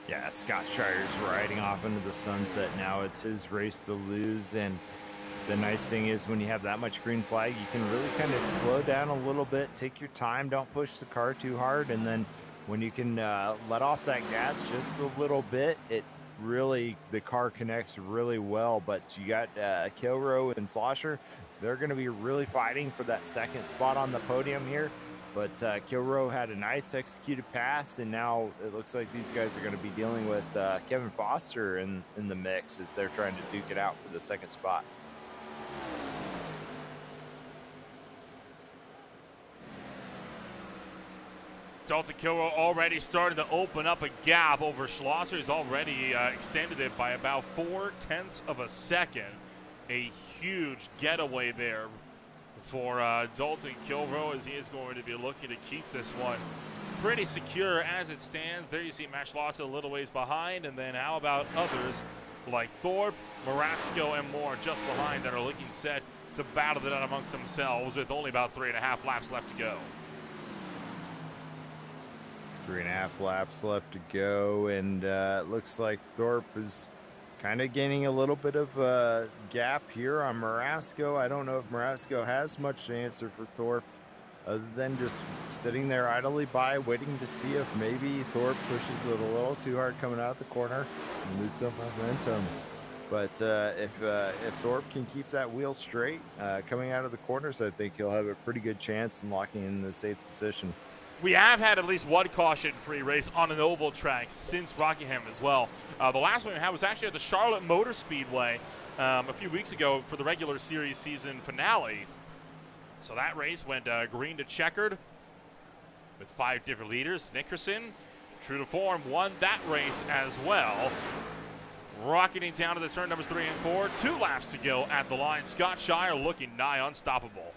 Yeah, Scott Shire's riding off into the sunset now. It's his race to lose, and the nice thing is when you have that much green flag, you can really kind of slow down a little bit, take your time, don't push the car too hard, and then when you can let off that gas just a little bit, it really, the car connects really well. But you got Kilroy and Schlosser, they're going to be really fighting for that second spot on the podium here. But Kilroy had a nice executed pass, and now it looks like these guys are going to be dealing with Kevin Foster in the mix as they're trying to duke it out for the second spot. Dalton Kilroy already started to open up a gap over Schlosser. He's already extended it by about 0.4 of a second. A huge getaway there for Dalton Kilroy, as he is going to be looking to keep this one pretty secure as it stands. There you see Matt Schlosser a little ways behind, and then how about others like Thorpe, Marasco, and more just behind that are looking set to battle it out amongst themselves with only about 3.5 laps left to go. 3.5 laps left to go, and it looks like Thorpe is kind of gaining a little bit of a gap here on Marasco. I don't know if Marasco has much to answer for Thorpe other than just sitting there idly by, waiting to see if maybe Thorpe pushes it a little too hard coming out of the corner and lose some momentum. But if Thorpe can keep that wheel straight coming out of the corners, I think he'll have a pretty good chance in locking in the safe position. We have had at least one caution-free race on an oval track since Rockingham as well. The last one we had was actually at the Charlotte Motor Speedway a few weeks ago for the regular series season finale. So that race went green to checkered with 5 different leaders. Nickerson, true to form, won that race as well. Rocketing down to the turn numbers 3 and 4. 2 laps to go at the line. Scott Shire looking nigh unstoppable.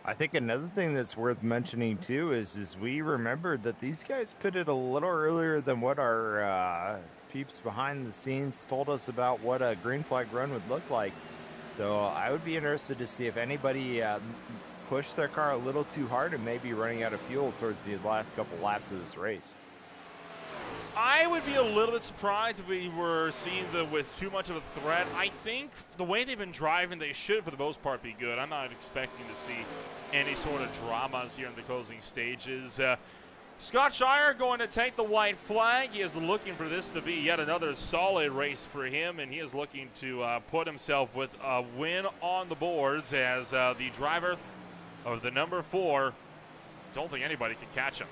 I think another thing that's worth mentioning too is we remembered that these guys pitted a little earlier than what our peeps behind the scenes told us about what a green flag run would look like. So I would be interested to see if anybody pushed their car a little too hard and maybe running out of fuel towards the last couple laps of this race. I would be a little bit surprised if we were seeing them with too much of a threat. I think the way they've been driving, they should, for the most part, be good. I'm not expecting to see any sort of dramas here in the closing stages. Scott Shire going to take the white flag. He is looking for this to be yet another solid race for him, and he is looking to put himself with a win on the boards as the driver of the number 4. Don't think anybody can catch him.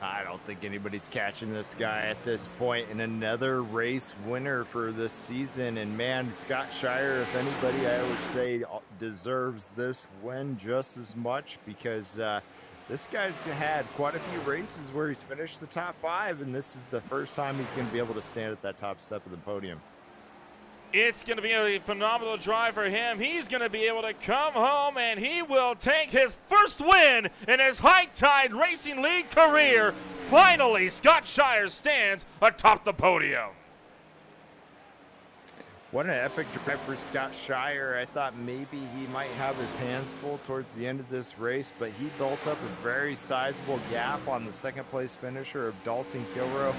I don't think anybody's catching this guy at this point, and another race winner for this season. And man, Scott Shire, if anybody, I would say deserves this win just as much, because this guy's had quite a few races where he's finished the top 5, and this is the first time he's going to be able to stand at that top step of the podium. It's going to be a phenomenal drive for him. He's going to be able to come home, and he will take his first win in his High Tide Racing League career. Finally, Scott Shire stands atop the podium. What an epic drive for Scott Shire. I thought maybe he might have his hands full towards the end of this race, but he built up a very sizable gap on the second place finisher of Dalton Kilrow,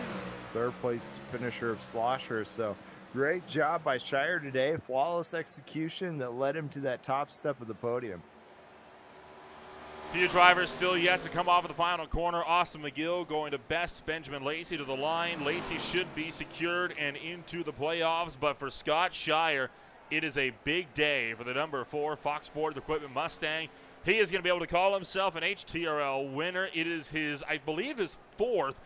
third place finisher of Slosher. So great job by Shire today. Flawless execution that led him to that top step of the podium. Few drivers still yet to come off of the final corner. Austin McGill going to best. Benjamin Lacey to the line. Lacey should be secured and into the playoffs, but for Scott Shire, it is a big day for the number 4 Fox Sports Equipment Mustang. He is going to be able to call himself an HTRL winner. It is his, I believe, his 4th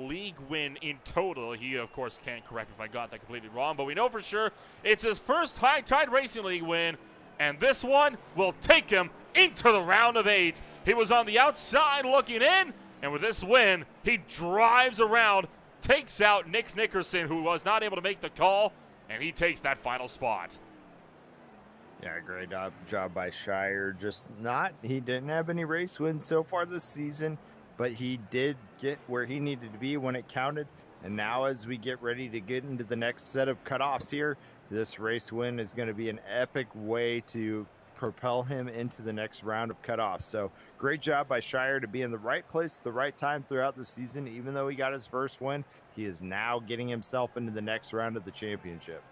league win in total. He, of course, can't correct me if I got that completely wrong, but we know for sure it's his first High Tide Racing League win, and this one will take him into the round of 8. He was on the outside looking in, and with this win, he drives around, takes out Nick Nickerson, who was not able to make the call, and he takes that final spot. Yeah, great job by Shire. He didn't have any race wins so far this season, but he did get where he needed to be when it counted. And now as we get ready to get into the next set of cutoffs here, this race win is going to be an epic way to propel him into the next round of cutoffs. So great job by Shire to be in the right place at the right time throughout the season. Even though he got his first win, he is now getting himself into the next round of the championship.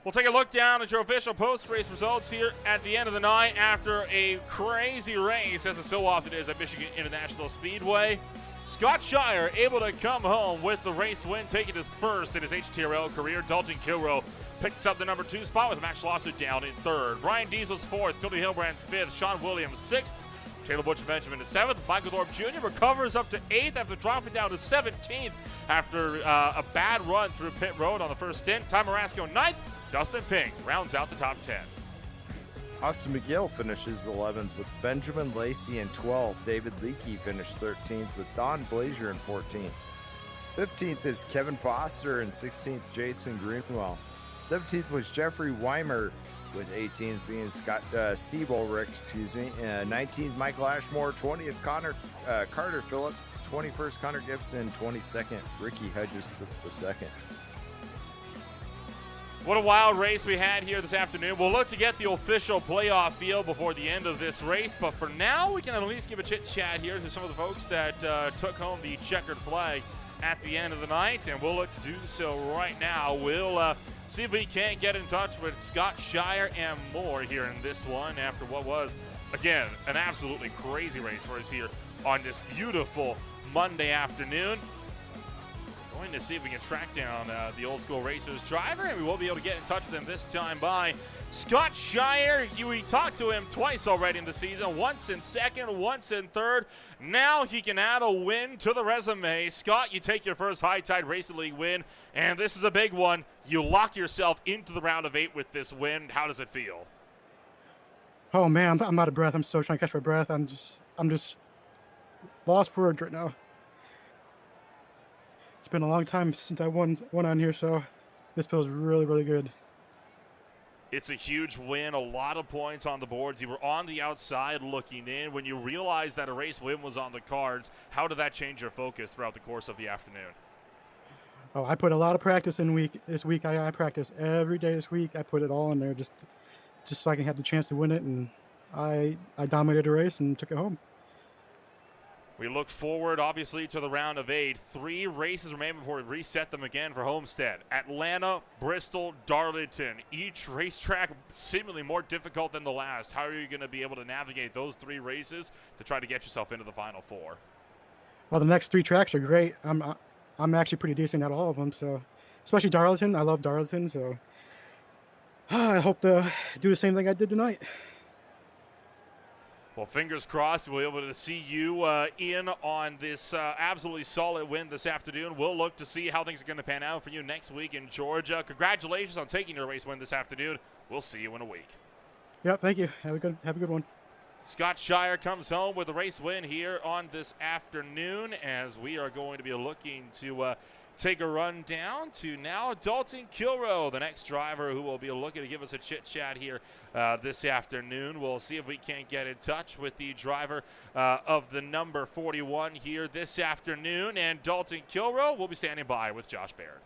We'll take a look down at your official post-race results here at the end of the night after a crazy race, as it so often is at Michigan International Speedway. Scott Shire able to come home with the race win, taking his first in his HTRL career. Dalton Kilrow picks up the number 2 spot with Max Schlosser down in 3rd. Brian Dees was 4th, Tony Hilbrand's 5th, Sean Williams 6th, Taylor Butcher Benjamin is 7th. Michael Thorpe Jr. recovers up to 8th after dropping down to 17th after a bad run through pit road on the first stint. Ty Marasco 9th. Dustin Pink rounds out the top 10. Austin McGill finishes 11th with Benjamin Lacey in 12th. David Leakey finished 13th with Don Blazier in 14th. 15th is Kevin Foster and 16th Jason Greenwell. 17th was Jeffrey Weimer, with 18th being Steve Ulrich, 19th Michael Ashmore, 20th Carter Phillips, 21st Connor Gibson, 22nd Ricky Hedges II. What a wild race we had here this afternoon. We'll look to get the official playoff field before the end of this race, but for now, we can at least give a chit-chat here to some of the folks that took home the checkered flag at the end of the night, and we'll look to do so right now. We'll see if we can't get in touch with Scott Shire and more here in this one after what was, again, an absolutely crazy race for us here on this beautiful Monday afternoon. Going to see if we can track down the Old School Racers driver, and we will be able to get in touch with him this time by Scott Shire. We talked to him twice already in the season, once in 2nd, once in 3rd. Now he can add a win to the resume. Scott, you take your first High Tide Racing League win, and this is a big one. You lock yourself into the round of 8 with this win. How does it feel? Oh man, I'm out of breath. I'm so trying to catch my breath. I'm just lost for words right now. It's been a long time since I won on here, so this feels really, really good. It's a huge win, a lot of points on the boards. You were on the outside looking in. When you realized that a race win was on the cards, how did that change your focus throughout the course of the afternoon? Oh, I put a lot of practice in this week. I practice every day this week. I put it all in there just so I can have the chance to win it, and I dominated a race and took it home. We look forward, obviously, to the round of 8. 3 races remain before we reset them again for Homestead. Atlanta, Bristol, Darlington. Each racetrack seemingly more difficult than the last. How are you going to be able to navigate those 3 races to try to get yourself into the Final 4? Well, the next 3 tracks are great. I'm actually pretty decent at all of them, so especially Darlington. I love Darlington, so I hope to do the same thing I did tonight. Well, fingers crossed we'll be able to see you in on this absolutely solid win this afternoon. We'll look to see how things are going to pan out for you next week in Georgia. Congratulations on taking your race win this afternoon. We'll see you in a week. Yep, thank you. Have a good one. Scott Shire comes home with a race win here on this afternoon, as we are going to be looking to take a run down to now Dalton Kilrow, the next driver who will be looking to give us a chit-chat here this afternoon. We'll see if we can't get in touch with the driver of the number 41 here this afternoon, and Dalton Kilrow will be standing by with Josh Baird.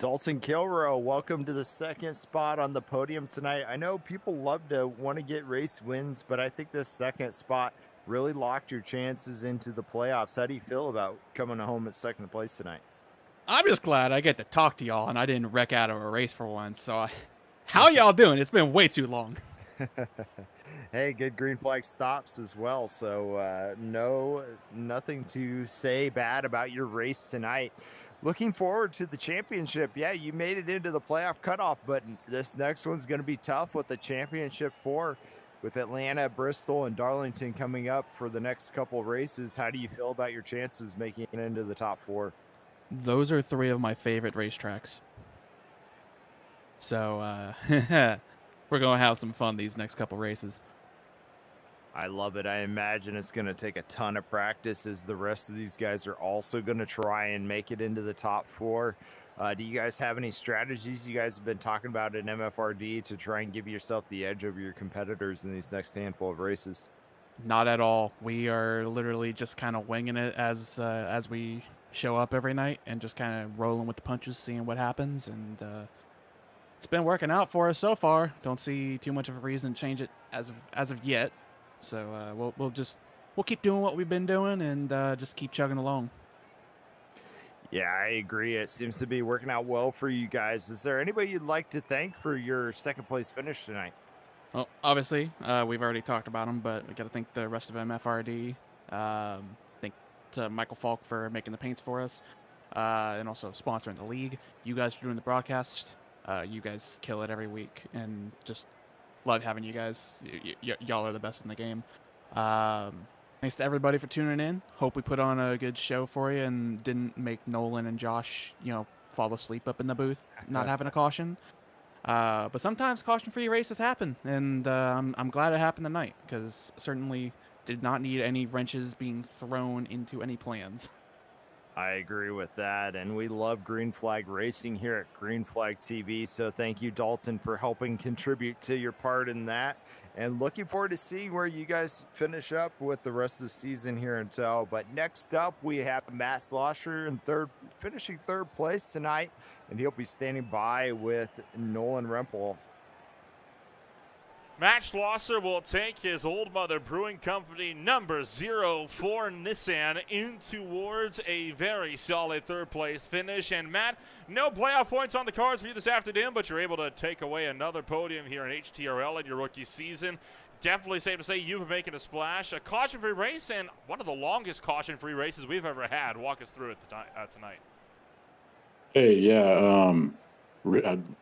Dalton Kilrow, welcome to the second spot on the podium tonight. I know people love to want to get race wins, but I think this second spot really locked your chances into the playoffs. How do you feel about coming home at second place tonight? I'm just glad I get to talk to y'all and I didn't wreck out of a race for once. So, how y'all doing? It's been way too long. Hey, good green flag stops as well. So nothing to say bad about your race tonight. Looking forward to the championship. Yeah, you made it into the playoff cutoff, but this next one's going to be tough with the championship 4, with Atlanta, Bristol, and Darlington coming up for the next couple of races. How do you feel about your chances making it into the top 4? Those are 3 of my favorite racetracks. So, we're going to have some fun these next couple races. I love it. I imagine it's going to take a ton of practice, as the rest of these guys are also going to try and make it into the top 4. Do you guys have any strategies you guys have been talking about in MFRD to try and give yourself the edge over your competitors in these next handful of races? Not at all. We are literally just kind of winging it as we show up every night and just kind of rolling with the punches, seeing what happens. And it's been working out for us so far. Don't see too much of a reason to change it as of yet. So we'll keep doing what we've been doing and just keep chugging along. Yeah, I agree. It seems to be working out well for you guys. Is there anybody you'd like to thank for your second place finish tonight? Well, obviously, we've already talked about them, but we got to thank the rest of MFRD. Thank to Michael Falk for making the paints for us, and also sponsoring the league. You guys for doing the broadcast. You guys kill it every week, and just love having you guys. Y'all are the best in the game. Thanks to everybody for tuning in. Hope we put on a good show for you and didn't make Nolan and Josh, fall asleep up in the booth, not having a caution. But sometimes caution-free races happen, and I'm glad it happened tonight, because certainly did not need any wrenches being thrown into any plans. I agree with that, and we love Green Flag Racing here at Green Flag TV, so thank you, Dalton, for helping contribute to your part in that, and looking forward to seeing where you guys finish up with the rest of the season here in tow. But next up, we have Matt Slosher finishing third place tonight, and he'll be standing by with Nolan Rempel. Matt Schlosser will take his Old Mother Brewing Company number 04 Nissan in towards a very solid third place finish. And Matt, no playoff points on the cards for you this afternoon, but you're able to take away another podium here in HTRL in your rookie season. Definitely safe to say you've been making a splash. A caution-free race, and one of the longest caution-free races we've ever had. Walk us through it tonight. Hey, yeah,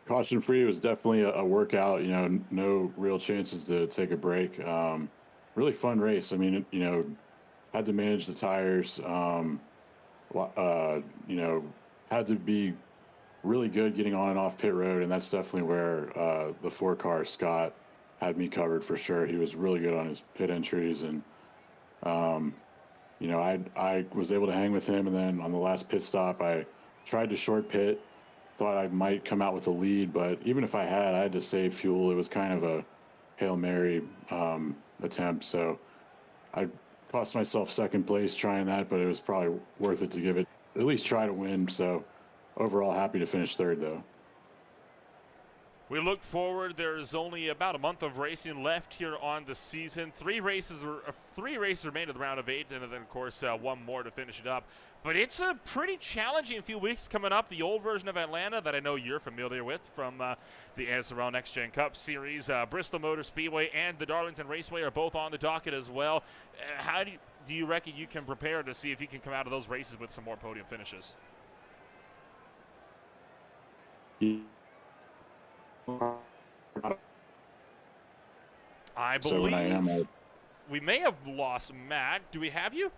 caution free was definitely a workout. No real chances to take a break. Really fun race. I mean, had to manage the tires. Had to be really good getting on and off pit road, and that's definitely where the 4-car Scott had me covered for sure. He was really good on his pit entries, and I was able to hang with him. And then on the last pit stop, I tried to short pit. Thought I might come out with a lead, but even if I had to save fuel. It was kind of a Hail Mary attempt. So I cost myself second place trying that, but it was probably worth it to give it, at least try to win. So overall, happy to finish third, though. We look forward. There's only about a month of racing left here on the season. Three races remain in the round of 8, and then, of course, one more to finish it up. But it's a pretty challenging few weeks coming up. The old version of Atlanta that I know you're familiar with from the SRL Next Gen Cup Series. Bristol Motor Speedway and the Darlington Raceway are both on the docket as well. How do you reckon you can prepare to see if you can come out of those races with some more podium finishes? I believe we may have lost Matt. Do we have you?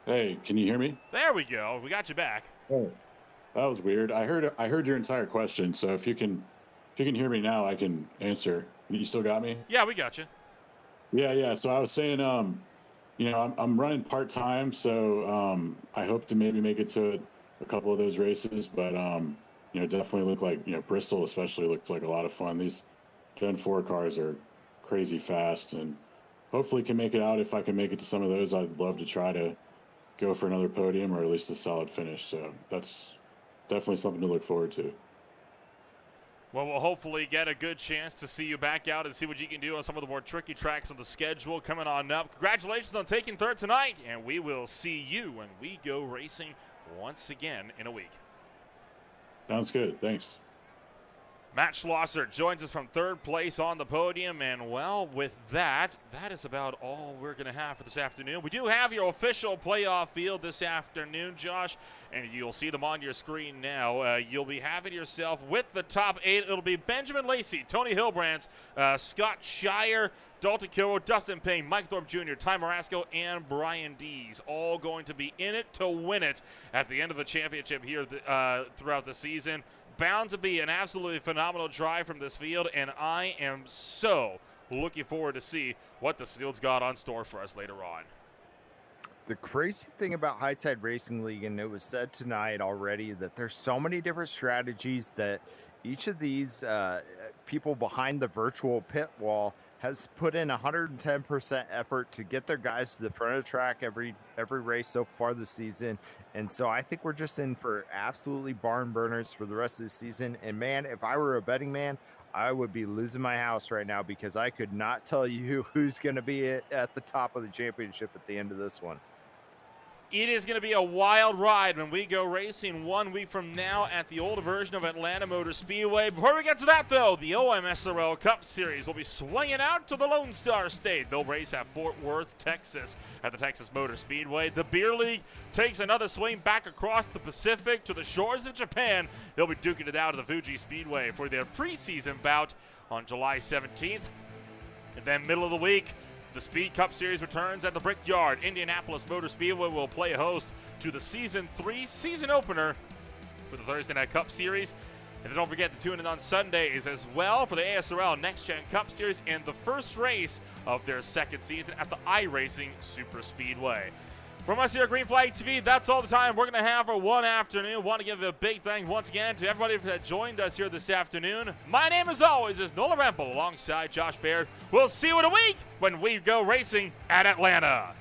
Hey, can you hear me? There we go. We got you back. Oh, that was weird. I heard your entire question. So if you can hear me now, I can answer. You still got me? Yeah, we got you. Yeah. So I was saying, I'm running part time, so I hope to maybe make it to a couple of those races, but definitely look like, Bristol especially looks like a lot of fun. These Gen 4 cars are crazy fast, and hopefully can make it out. If I can make it to some of those, I'd love to try to go for another podium or at least a solid finish. So that's definitely something to look forward to. Well, we'll hopefully get a good chance to see you back out and see what you can do on some of the more tricky tracks on the schedule coming on up. Congratulations on taking third tonight, and we will see you when we go racing once again in a week. Sounds good. Thanks. Matt Schlosser joins us from third place on the podium, and well, with that is about all we're going to have for this afternoon. We do have your official playoff field this afternoon, Josh, and you'll see them on your screen now. You'll be having yourself with the top 8. It'll be Benjamin Lacey, Tony Hilbrands, Scott Shire, Dalton Kilroy, Dustin Payne, Mike Thorpe Jr., Ty Marasco, and Brian Dees, all going to be in it to win it at the end of the championship here throughout the season. Bound to be an absolutely phenomenal drive from this field, and I am so looking forward to see what the field's got on store for us later on. The crazy thing about High Tide Racing League, and it was said tonight already, that there's so many different strategies that each of these people behind the virtual pit wall has put in 110% effort to get their guys to the front of the track every race so far this season. And so I think we're just in for absolutely barn burners for the rest of the season. And man, if I were a betting man, I would be losing my house right now because I could not tell you who's going to be at the top of the championship at the end of this one. It is going to be a wild ride when we go racing 1 week from now at the old version of Atlanta Motor Speedway. Before we get to that, though, the OMSRL Cup Series will be swinging out to the Lone Star State. They'll race at Fort Worth, Texas, at the Texas Motor Speedway. The Beer League takes another swing back across the Pacific to the shores of Japan. They'll be duking it out at the Fuji Speedway for their preseason bout on July 17th. And then middle of the week, the Speed Cup Series returns at the Brickyard. Indianapolis Motor Speedway will play host to the Season 3 season opener for the Thursday Night Cup Series. And then don't forget to tune in on Sundays as well for the ASRL Next Gen Cup Series and the first race of their second season at the iRacing Super Speedway. From us here at Green Flag TV, that's all the time we're going to have for one afternoon. Want to give a big thanks once again to everybody that joined us here this afternoon. My name, as always, is Nolan Rample alongside Josh Baird. We'll see you in a week when we go racing at Atlanta.